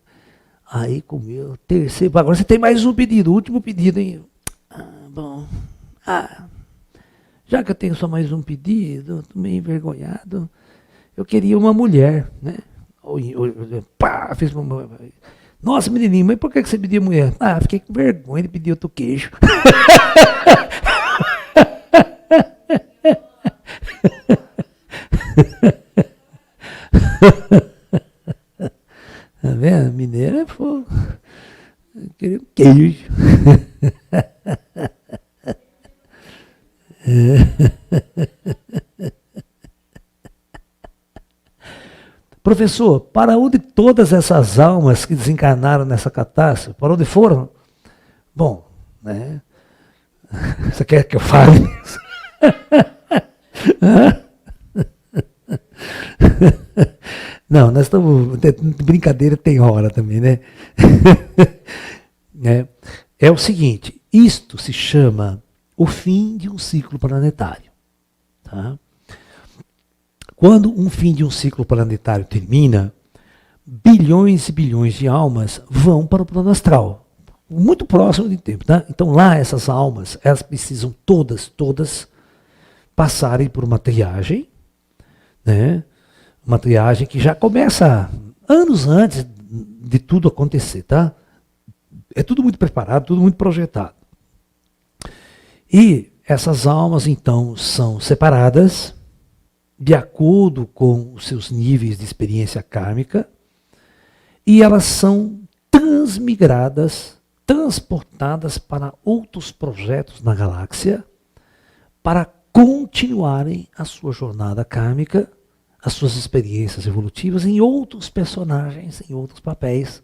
Aí comeu, terceiro, agora você tem mais um pedido, último pedido, hein? Bom, já que eu tenho só mais um pedido, estou meio envergonhado, eu queria uma mulher, né? Pá, fez uma... Nossa, menininho, mas por que você pediu mulher? Fiquei com vergonha de pedir outro queijo. Tá vendo? Mineiro é fogo. Eu queria um queijo. Professor, para onde todas essas almas que desencarnaram nessa catástrofe, para onde foram? Bom, né? Você quer que eu fale isso? Não, nós estamos. Brincadeira tem hora também, né? É o seguinte: isto se chama o fim de um ciclo planetário. Tá? Quando um fim de um ciclo planetário termina, bilhões e bilhões de almas vão para o plano astral. Muito próximo de tempo. Tá? Então lá essas almas, elas precisam todas passarem por uma triagem, né? Uma triagem que já começa anos antes de tudo acontecer, tá? É tudo muito preparado, tudo muito projetado. E essas almas, então, são separadas de acordo com os seus níveis de experiência kármica e elas são transmigradas, transportadas para outros projetos na galáxia para continuarem a sua jornada kármica, as suas experiências evolutivas em outros personagens, em outros papéis,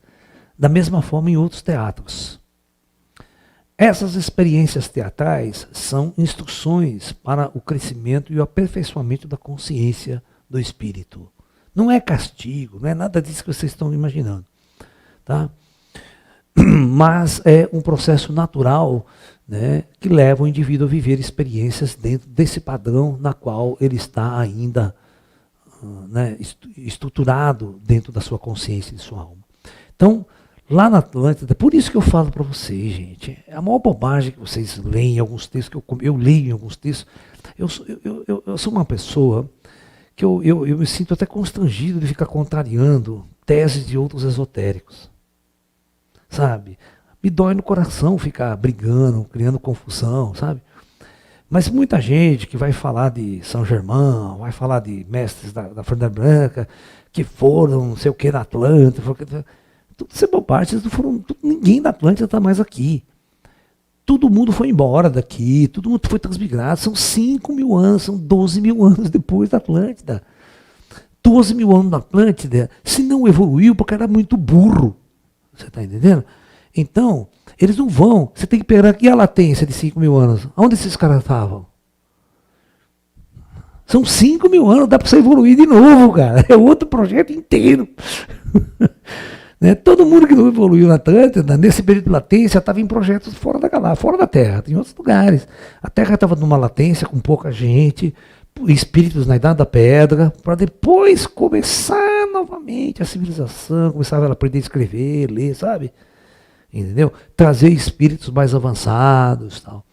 da mesma forma em outros teatros. Essas experiências teatrais são instruções para o crescimento e o aperfeiçoamento da consciência do espírito. Não é castigo, não é nada disso que vocês estão imaginando. Tá? Mas é um processo natural, né, que leva o indivíduo a viver experiências dentro desse padrão na qual ele está ainda, né, estruturado dentro da sua consciência e de sua alma. Então, lá na Atlântida, por isso que eu falo para vocês, gente, é a maior bobagem que vocês leem em alguns textos, que eu leio em alguns textos. Eu sou uma pessoa que eu me sinto até constrangido de ficar contrariando teses de outros esotéricos. Sabe? Me dói no coração ficar brigando, criando confusão, sabe? Mas muita gente que vai falar de São Germão, vai falar de mestres da Fernanda Branca, que foram não sei o que na Atlântida, tudo isso é bobagem, ninguém da Atlântida está mais aqui. Todo mundo foi embora daqui, todo mundo foi transmigrado. São 5.000 anos, são 12.000 anos depois da Atlântida. 12.000 anos da Atlântida, se não evoluiu, porque era muito burro. Você está entendendo? Então, eles não vão. Você tem que pegar aqui a latência de 5.000 anos. Onde esses caras estavam? São 5.000 anos, dá para você evoluir de novo, cara. É outro projeto inteiro. Né? Todo mundo que não evoluiu na Atlântida, nesse período de latência, estava em projetos fora da galáxia, fora da Terra, em outros lugares. A Terra estava numa latência com pouca gente, espíritos na Idade da Pedra, para depois começar novamente a civilização, começava a aprender a escrever, ler, sabe? Entendeu? Trazer espíritos mais avançados, tal.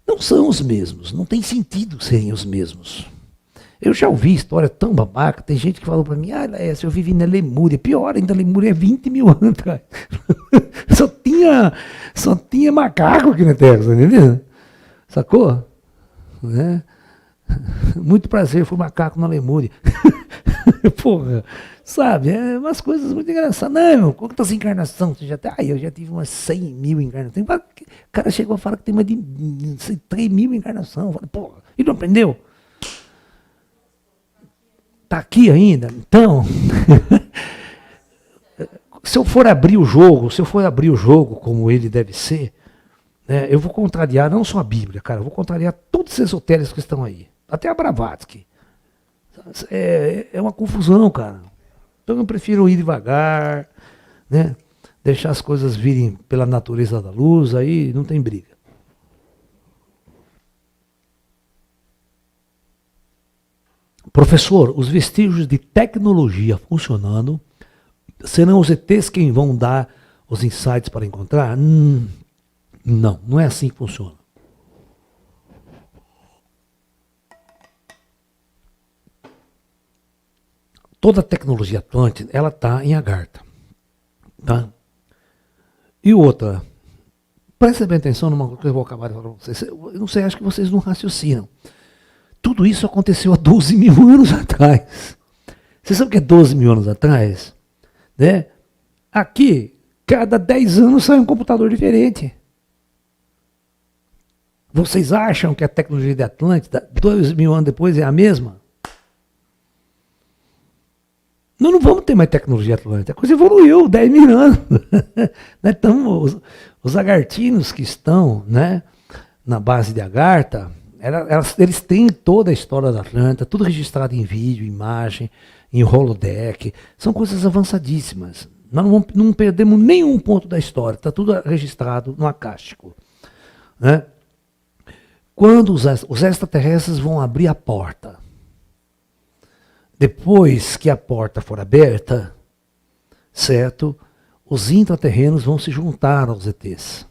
Não são os mesmos, não tem sentido serem os mesmos. Eu já ouvi história tão babaca, tem gente que falou para mim, eu vivi na Lemúria, pior ainda, a Lemúria é 20.000 anos atrás. só tinha macaco aqui na Terra, tá entendendo? Sacou? Né? Muito prazer, fui macaco na Lemúria. Porra, sabe? É umas coisas muito engraçadas. Não, quantas encarnações você já tem? Eu já tive umas 100.000 encarnações. O cara chegou a falar que tem mais de 3.000 encarnações. Eu falei, porra, e não aprendeu? Tá aqui ainda? Então, se eu for abrir o jogo como ele deve ser, né, eu vou contrariar não só a Bíblia, cara, eu vou contrariar todos os esotéricos que estão aí. Até a Blavatsky. É uma confusão, cara. Então eu prefiro ir devagar, né? Deixar as coisas virem pela natureza da luz, aí não tem briga. Professor, os vestígios de tecnologia funcionando, serão os ETs quem vão dar os insights para encontrar? Não é assim que funciona. Toda a tecnologia Atlântida, ela está em Agartha. Tá? E outra, prestem bem atenção numa coisa que eu vou acabar de falar para vocês. Eu não sei, acho que vocês não raciocinam. Tudo isso aconteceu há 12.000 anos atrás. Vocês sabem o que é 12.000 anos atrás? Né? Aqui, cada 10 anos sai um computador diferente. Vocês acham que a tecnologia de Atlântida, 2.000 anos depois, é a mesma? Nós não vamos ter mais tecnologia Atlântida. A coisa evoluiu 10.000 anos. Então, os agartinos que estão, né, na base de Agartha, eles têm toda a história da Atlântida, tudo registrado em vídeo, imagem, em holodeck. São coisas avançadíssimas. Nós não perdemos nenhum ponto da história. Está tudo registrado no acástico. Né? Quando os extraterrestres vão abrir a porta, depois que a porta for aberta, certo? Os intraterrenos vão se juntar aos ETs.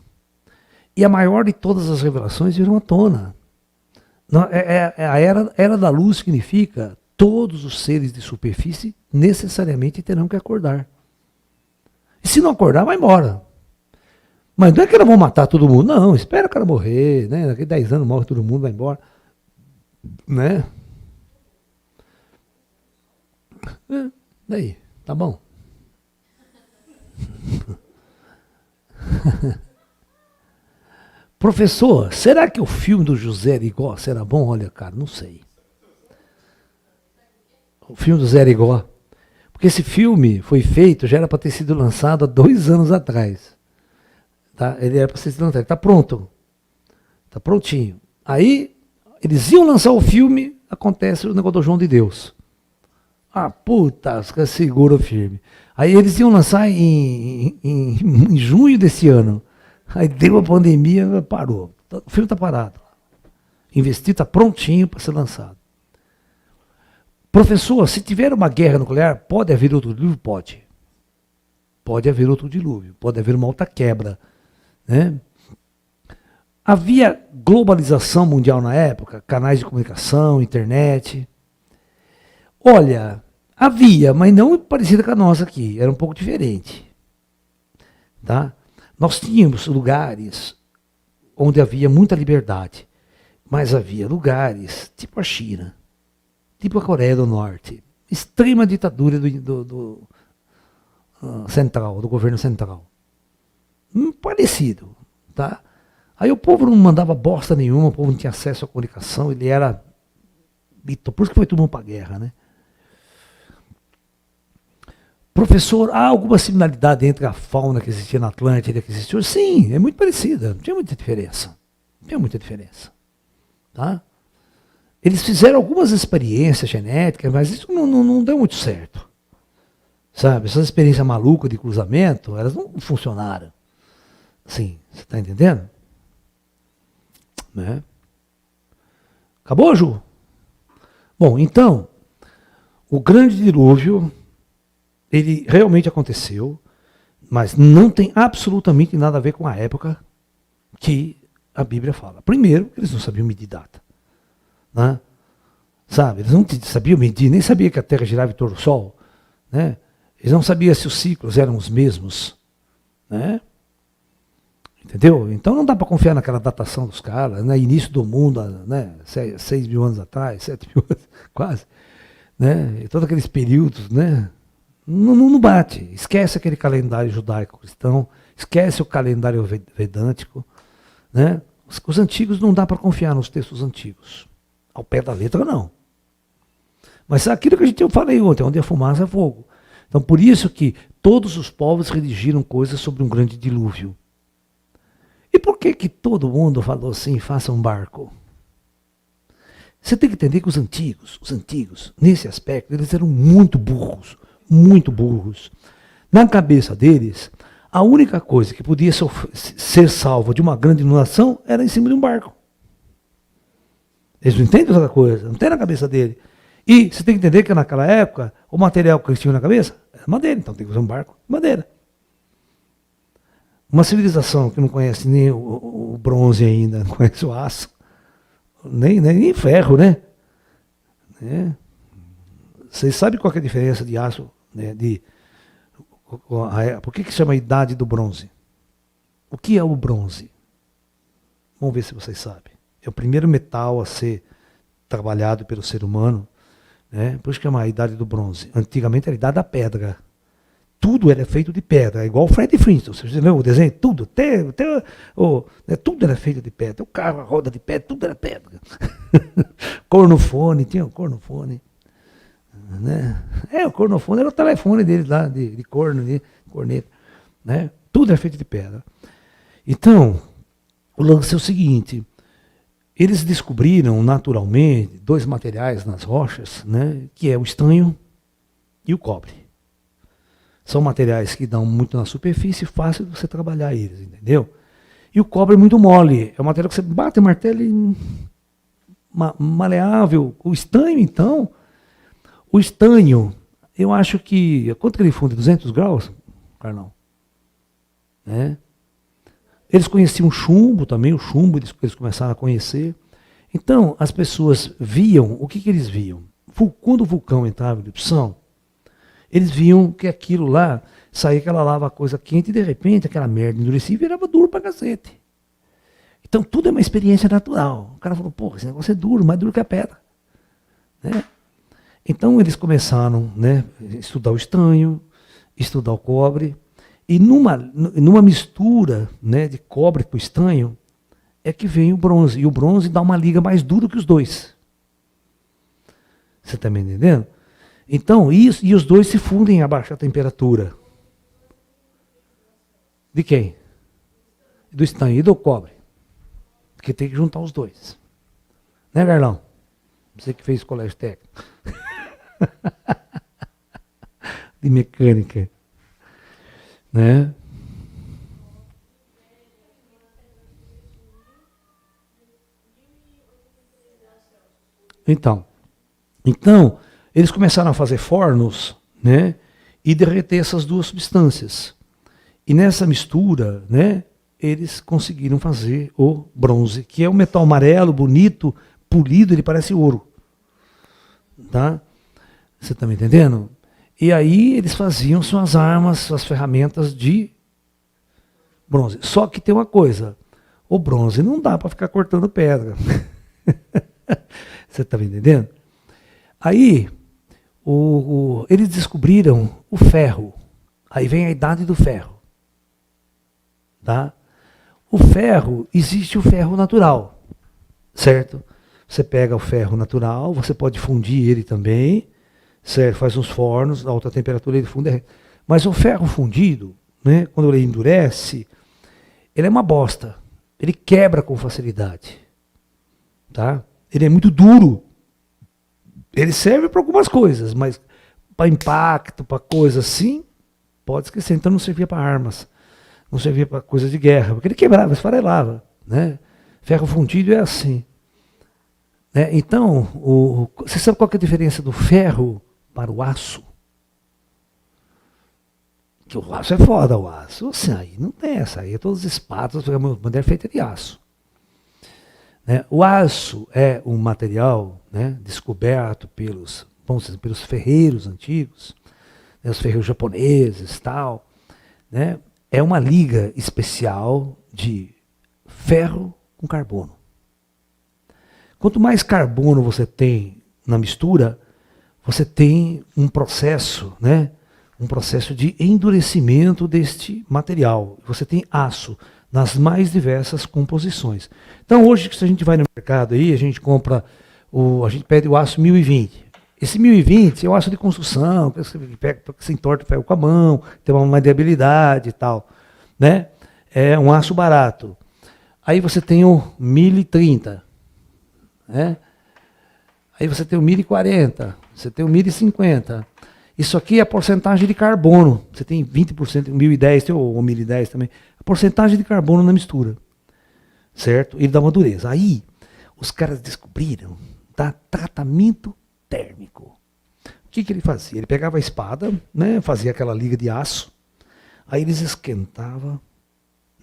E a maior de todas as revelações virão à tona. A era da luz significa todos os seres de superfície necessariamente terão que acordar. E se não acordar, vai embora. Mas não é que elas vão matar todo mundo, não. Espera o cara morrer, né? Daqui a 10 anos morre todo mundo, vai embora. Né? Daí, tá bom. Professor, será que o filme do José Arigó será bom? Olha, cara, não sei. O filme do Zé Arigó. Porque esse filme foi feito, já era para ter sido lançado há 2 anos atrás. Tá? Ele era para ser lançado, ele está pronto. Está prontinho. Aí, eles iam lançar o filme, acontece o negócio do João de Deus. Ah, puta, segura firme. Aí eles iam lançar em junho desse ano. Aí deu a pandemia, parou. O filme está parado. Investido, está prontinho para ser lançado. Professor, se tiver uma guerra nuclear, pode haver outro dilúvio? Pode. Pode haver outro dilúvio. Pode haver uma outra quebra. Né? Havia globalização mundial na época, canais de comunicação, internet. Olha, havia, mas não parecida com a nossa aqui, era um pouco diferente. Tá? Nós tínhamos lugares onde havia muita liberdade, mas havia lugares, tipo a China, tipo a Coreia do Norte, extrema ditadura do central, do governo central. Parecido. Tá? Aí o povo não mandava bosta nenhuma, o povo não tinha acesso à comunicação, ele era... Por isso que foi todo mundo para a guerra, né? Professor, há alguma similaridade entre a fauna que existia na Atlântida e a que existiu? Sim, é muito parecida, não tinha muita diferença. Não tinha muita diferença. Tá? Eles fizeram algumas experiências genéticas, mas isso não deu muito certo. Sabe, essas experiências malucas de cruzamento, elas não funcionaram. Sim, você está entendendo? Né? Acabou, Ju? Bom, então, o grande dilúvio, ele realmente aconteceu, mas não tem absolutamente nada a ver com a época que a Bíblia fala. Primeiro, eles não sabiam medir data. Né? Sabe, eles não sabiam medir, nem sabiam que a Terra girava em torno do Sol. Né? Eles não sabiam se os ciclos eram os mesmos. Né? Entendeu? Então não dá para confiar naquela datação dos caras, né? Início do mundo, né? 6 mil anos atrás, 7 mil anos, quase. Né? E todos aqueles períodos, né? Não bate. Esquece aquele calendário judaico-cristão, esquece o calendário vedântico. Né? Os antigos não dá para confiar nos textos antigos. Ao pé da letra, não. Mas aquilo que eu falei ontem, onde a fumaça é fogo. Então por isso que todos os povos redigiram coisas sobre um grande dilúvio. E por que todo mundo falou assim, faça um barco? Você tem que entender que os antigos, nesse aspecto, eles eram muito burros, muito burros. Na cabeça deles, a única coisa que podia ser salva de uma grande inundação era em cima de um barco. Eles não entendem outra coisa, não tem na cabeça dele. E você tem que entender que naquela época, o material que eles tinham na cabeça era madeira, então tem que fazer um barco de madeira. Uma civilização que não conhece nem o bronze ainda, não conhece o aço, nem ferro, né? Vocês sabem qual é a diferença de aço? Né? Por que chama a idade do bronze? O que é o bronze? Vamos ver se vocês sabem. É o primeiro metal a ser trabalhado pelo ser humano. Né? Por isso que chama a idade do bronze. Antigamente era a idade da pedra. Tudo era feito de pedra, igual o Fred Flintstone. Você viu o desenho? Tudo, tudo era feito de pedra. O carro, a roda de pedra, tudo era pedra. Cornofone, tinha um cornofone. Né? O cornofone era o telefone deles lá, de corno, de corneta. Né? Tudo era feito de pedra. Então, o lance é o seguinte, eles descobriram naturalmente dois materiais nas rochas, né, que é o estanho e o cobre. São materiais que dão muito na superfície, fácil de você trabalhar eles, entendeu? E o cobre é muito mole, é um material que você bate o martelo e maleável. O estanho, então, eu acho que... Quanto que ele funde? 200 graus, Carlão? Né? Eles conheciam chumbo também, o chumbo eles começaram a conhecer. Então, as pessoas viam, o que eles viam? Quando o vulcão entrava em erupção, eles viam que aquilo lá, saía aquela lava, coisa quente, e de repente aquela merda endurecia e virava duro pra cacete. Então tudo é uma experiência natural. O cara falou, pô, esse negócio é duro, mais duro que a pedra. Né? Então eles começaram, né, a estudar o estanho, estudar o cobre, e numa mistura, né, de cobre com estanho, é que vem o bronze. E o bronze dá uma liga mais dura que os dois. Você está me entendendo? Então, isso, e os dois se fundem a baixa temperatura. De quem? Do estanho e do cobre. Porque tem que juntar os dois. Né, Carlão? Você que fez colégio técnico. De mecânica. Né? Então, eles começaram a fazer fornos, né, e derreter essas duas substâncias. E nessa mistura, né, eles conseguiram fazer o bronze, que é um metal amarelo, bonito, polido, ele parece ouro. Tá? Você está me entendendo? E aí eles faziam suas armas, suas ferramentas de bronze. Só que tem uma coisa, o bronze não dá para ficar cortando pedra. Você está me entendendo? Aí, eles descobriram o ferro. Aí vem a idade do ferro. Tá? O ferro, existe o ferro natural, certo? Você pega o ferro natural, você pode fundir ele também, certo? Faz uns fornos, a alta temperatura ele funde. Mas o ferro fundido, né, quando ele endurece, ele é uma bosta. Ele quebra com facilidade. Tá? Ele é muito duro. Ele serve para algumas coisas, mas para impacto, para coisas assim, pode esquecer. Então não servia para armas, não servia para coisas de guerra, porque ele quebrava, esfarelava. Né? Ferro fundido é assim. Né? Então, você sabe qual que é a diferença do ferro para o aço? Que o aço é foda, o aço. Assim, aí não tem essa, aí todas as espadas, a madeira é feita de aço. Né? O aço é um material, né, descoberto pelos ferreiros antigos, né, os ferreiros japoneses, tal, né? É uma liga especial de ferro com carbono. Quanto mais carbono você tem na mistura, você tem um processo, né, um processo de endurecimento deste material. Você tem aço nas mais diversas composições. Então hoje, se a gente vai no mercado aí, a gente compra, a gente pede o aço 1020. Esse 1020 é o aço de construção, que você entorta o ferro com a mão, tem uma maleabilidade e tal. Né? É um aço barato. Aí você tem o 1030. Né? Aí você tem o 1040, você tem o 1050. Isso aqui é a porcentagem de carbono. Você tem 20%, 1010, tem o 1010 também. A porcentagem de carbono na mistura. Certo? Ele dá uma dureza. Aí, os caras descobriram tratamento térmico. O que ele fazia? Ele pegava a espada, né, fazia aquela liga de aço, aí eles esquentavam,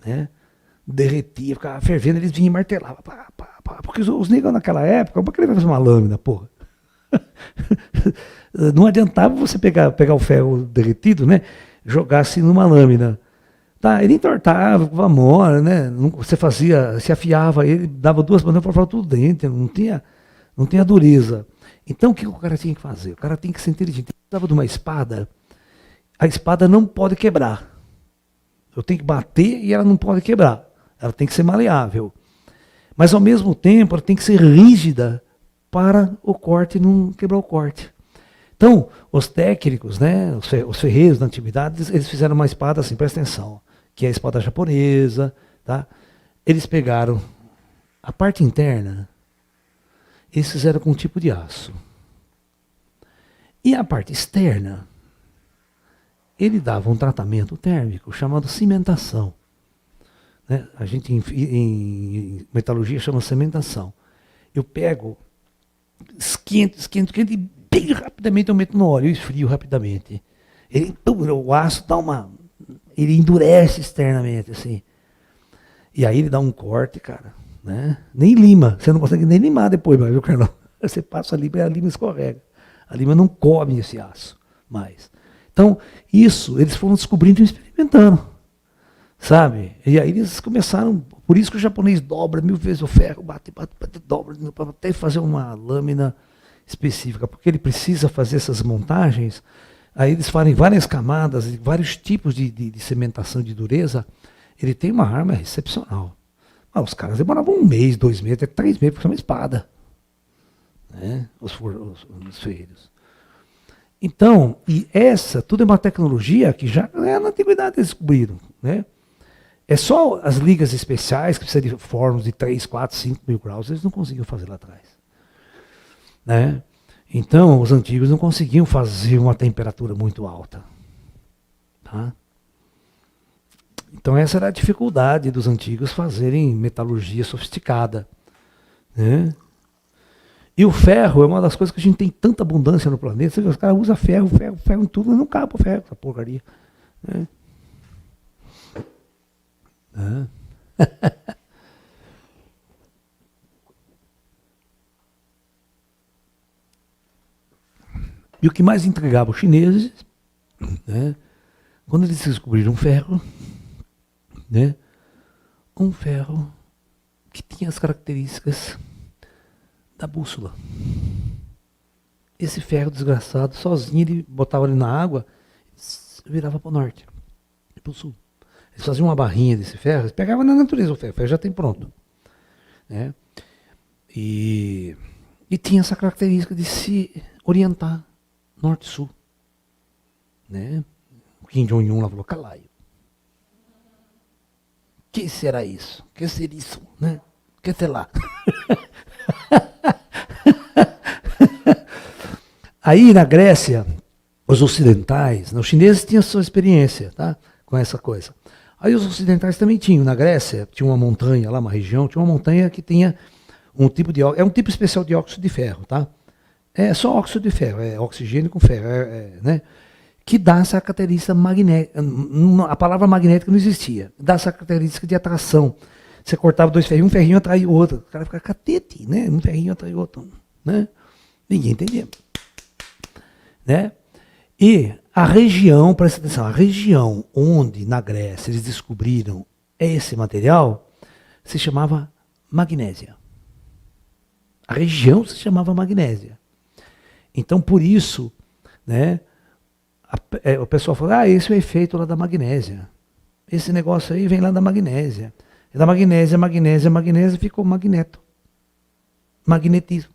né, derretia, ficava fervendo, eles vinham e martelavam. Porque os negros naquela época, como é que ele vai fazer uma lâmina, porra? Não adiantava você pegar o ferro derretido, né, jogar assim numa lâmina. Tá, ele entortava, ficava mole, né? Você afiava ele, dava duas bandas para falar tudo dentro, não tinha dureza. Então o que o cara tinha que fazer? O cara tem que ser inteligente. Ele precisava de uma espada, a espada não pode quebrar. Eu tenho que bater e ela não pode quebrar. Ela tem que ser maleável. Mas ao mesmo tempo ela tem que ser rígida para o corte não quebrar o corte. Então, os técnicos, né, os ferreiros da antiguidade, eles fizeram uma espada assim, presta atenção, que é a espada japonesa, tá? Eles pegaram a parte interna, eles fizeram com um tipo de aço. E a parte externa, ele dava um tratamento térmico chamado cimentação. Né? A gente em metalurgia chama cimentação. Eu pego, esquento e bem rapidamente eu meto no óleo, eu esfrio rapidamente. O aço ele endurece externamente, assim. E aí ele dá um corte, cara, né? Nem lima, você não consegue nem limar depois, viu, Carlão? Você passa ali e a lima escorrega. A lima não come esse aço mais. Então, isso, eles foram descobrindo e experimentando, sabe? E aí eles começaram, por isso que o japonês dobra 1000 vezes o ferro, bate, dobra, até fazer uma lâmina específica, porque ele precisa fazer essas montagens. Aí eles fazem várias camadas, vários tipos de cimentação de dureza. Ele tem uma arma excepcional. Os caras demoravam 1 mês, 2 meses, até 3 meses para fazer uma espada. Né? Os ferreiros. Então, e essa, tudo é uma tecnologia que já na antiguidade eles descobriram. Né? É só as ligas especiais, que precisam de fornos de 3, 4, 5 mil graus, eles não conseguiam fazer lá atrás. Né? Então, os antigos não conseguiam fazer uma temperatura muito alta. Tá? Então, essa era a dificuldade dos antigos fazerem metalurgia sofisticada. Né? E o ferro é uma das coisas que a gente tem tanta abundância no planeta. Você vê, os caras usam ferro em tudo, mas não cabe o ferro, essa porcaria. Né? E o que mais intrigava os chineses, né, quando eles descobriram ferro, né, um ferro que tinha as características da bússola. Esse ferro desgraçado, sozinho, ele botava ele na água e virava para o norte, para o sul. Eles faziam uma barrinha desse ferro, eles pegavam na natureza o ferro já tem pronto. Né? E tinha essa característica de se orientar norte-sul. Né? O Kim Jong-un lá falou, calaio. Que será isso? Que será isso? Né? Que sei lá. Aí na Grécia, os ocidentais, os chineses tinham sua experiência, tá, com essa coisa. Aí os ocidentais também tinham. Na Grécia, tinha uma montanha lá, uma região, tinha uma montanha que tinha um tipo de... É um tipo especial de óxido de ferro, tá? É só óxido de ferro, é oxigênio com ferro, né? Que dá essa característica magnética. A palavra magnética não existia. Dá essa característica de atração. Você cortava dois ferrinhos, um ferrinho atrai o outro. O cara fica catete, né? Um ferrinho atrai o outro. Né? Ninguém entendia. Né? E a região, presta atenção, a região onde na Grécia eles descobriram esse material se chamava Magnésia. A região se chamava Magnésia. Então, por isso, né, o pessoal fala, esse é o efeito lá da magnésia. Esse negócio aí vem lá da magnésia. E da magnésia, ficou magneto. Magnetismo.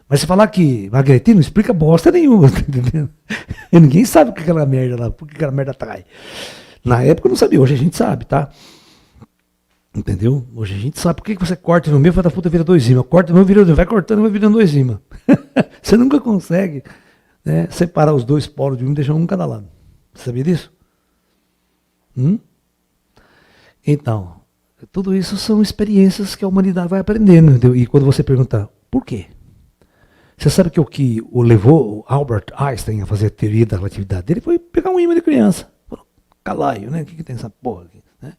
Mas você falar que magnetismo não explica bosta nenhuma, tá entendendo? E ninguém sabe o que aquela merda lá, por que aquela merda atrai. Na época eu não sabia, hoje a gente sabe, tá? Entendeu? Hoje a gente sabe por que você corta no meio, vai da puta vira dois ímãs. Corta no meio, vira dois, vai cortando, vai virando dois ímãs. Você nunca consegue, né, separar os dois polos de um e deixar um cada lado. Você sabia disso? Então, tudo isso são experiências que a humanidade vai aprendendo. Entendeu? E quando você pergunta, por quê? Você sabe que o que o levou o Albert Einstein a fazer a teoria da relatividade dele foi pegar um ímã de criança. Falou, calaio, né? O que tem essa porra aqui? Né?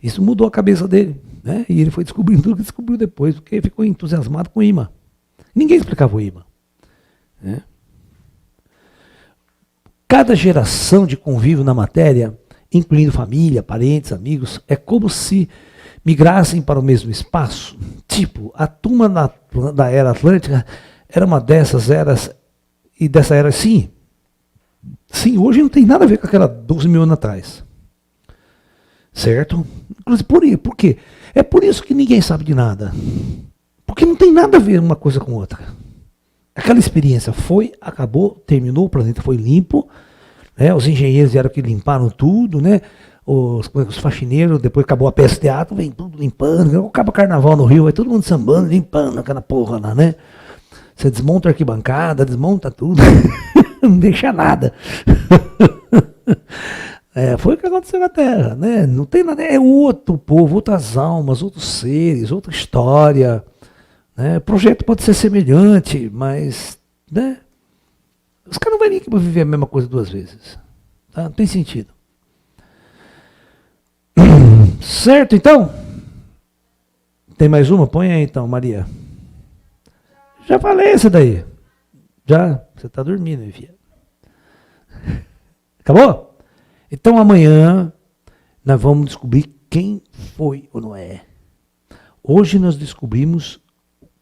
Isso mudou a cabeça dele. Né? E ele foi descobrindo tudo que descobriu depois, porque ele ficou entusiasmado com o ímã. Ninguém explicava o ímã. Né? Cada geração de convívio na matéria, incluindo família, parentes, amigos, é como se migrassem para o mesmo espaço. Tipo, a turma da Era Atlântica era uma dessas eras, e dessa era, sim, hoje não tem nada a ver com aquela 12 mil anos atrás. Certo? Inclusive, por quê? É por isso que ninguém sabe de nada. Porque não tem nada a ver uma coisa com outra. Aquela experiência foi, acabou, terminou, o planeta foi limpo, né? Os engenheiros vieram que limparam tudo, né? Os faxineiros, depois acabou a peste teatro, vem tudo limpando, acaba o carnaval no Rio, vai todo mundo sambando, limpando aquela porra lá, né? Você desmonta a arquibancada, desmonta tudo, não deixa nada. Foi o que aconteceu na Terra, né? Não tem nada, é outro povo, outras almas, outros seres, outra história. Né? O projeto pode ser semelhante, mas, né? Os caras não vão vir aqui para viver a mesma coisa duas vezes. Tá? Não tem sentido. Certo, então? Tem mais uma? Põe aí então, Maria. Já falei essa daí. Já? Você está dormindo, minha filha. Acabou? Então amanhã nós vamos descobrir quem foi o Noé. Hoje nós descobrimos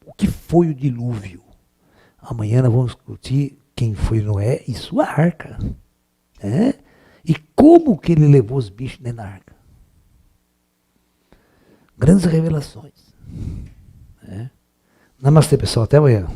o que foi o dilúvio. Amanhã nós vamos discutir quem foi Noé e sua arca. E como que ele levou os bichos dentro da arca. Grandes revelações. Namastê, pessoal. Até amanhã.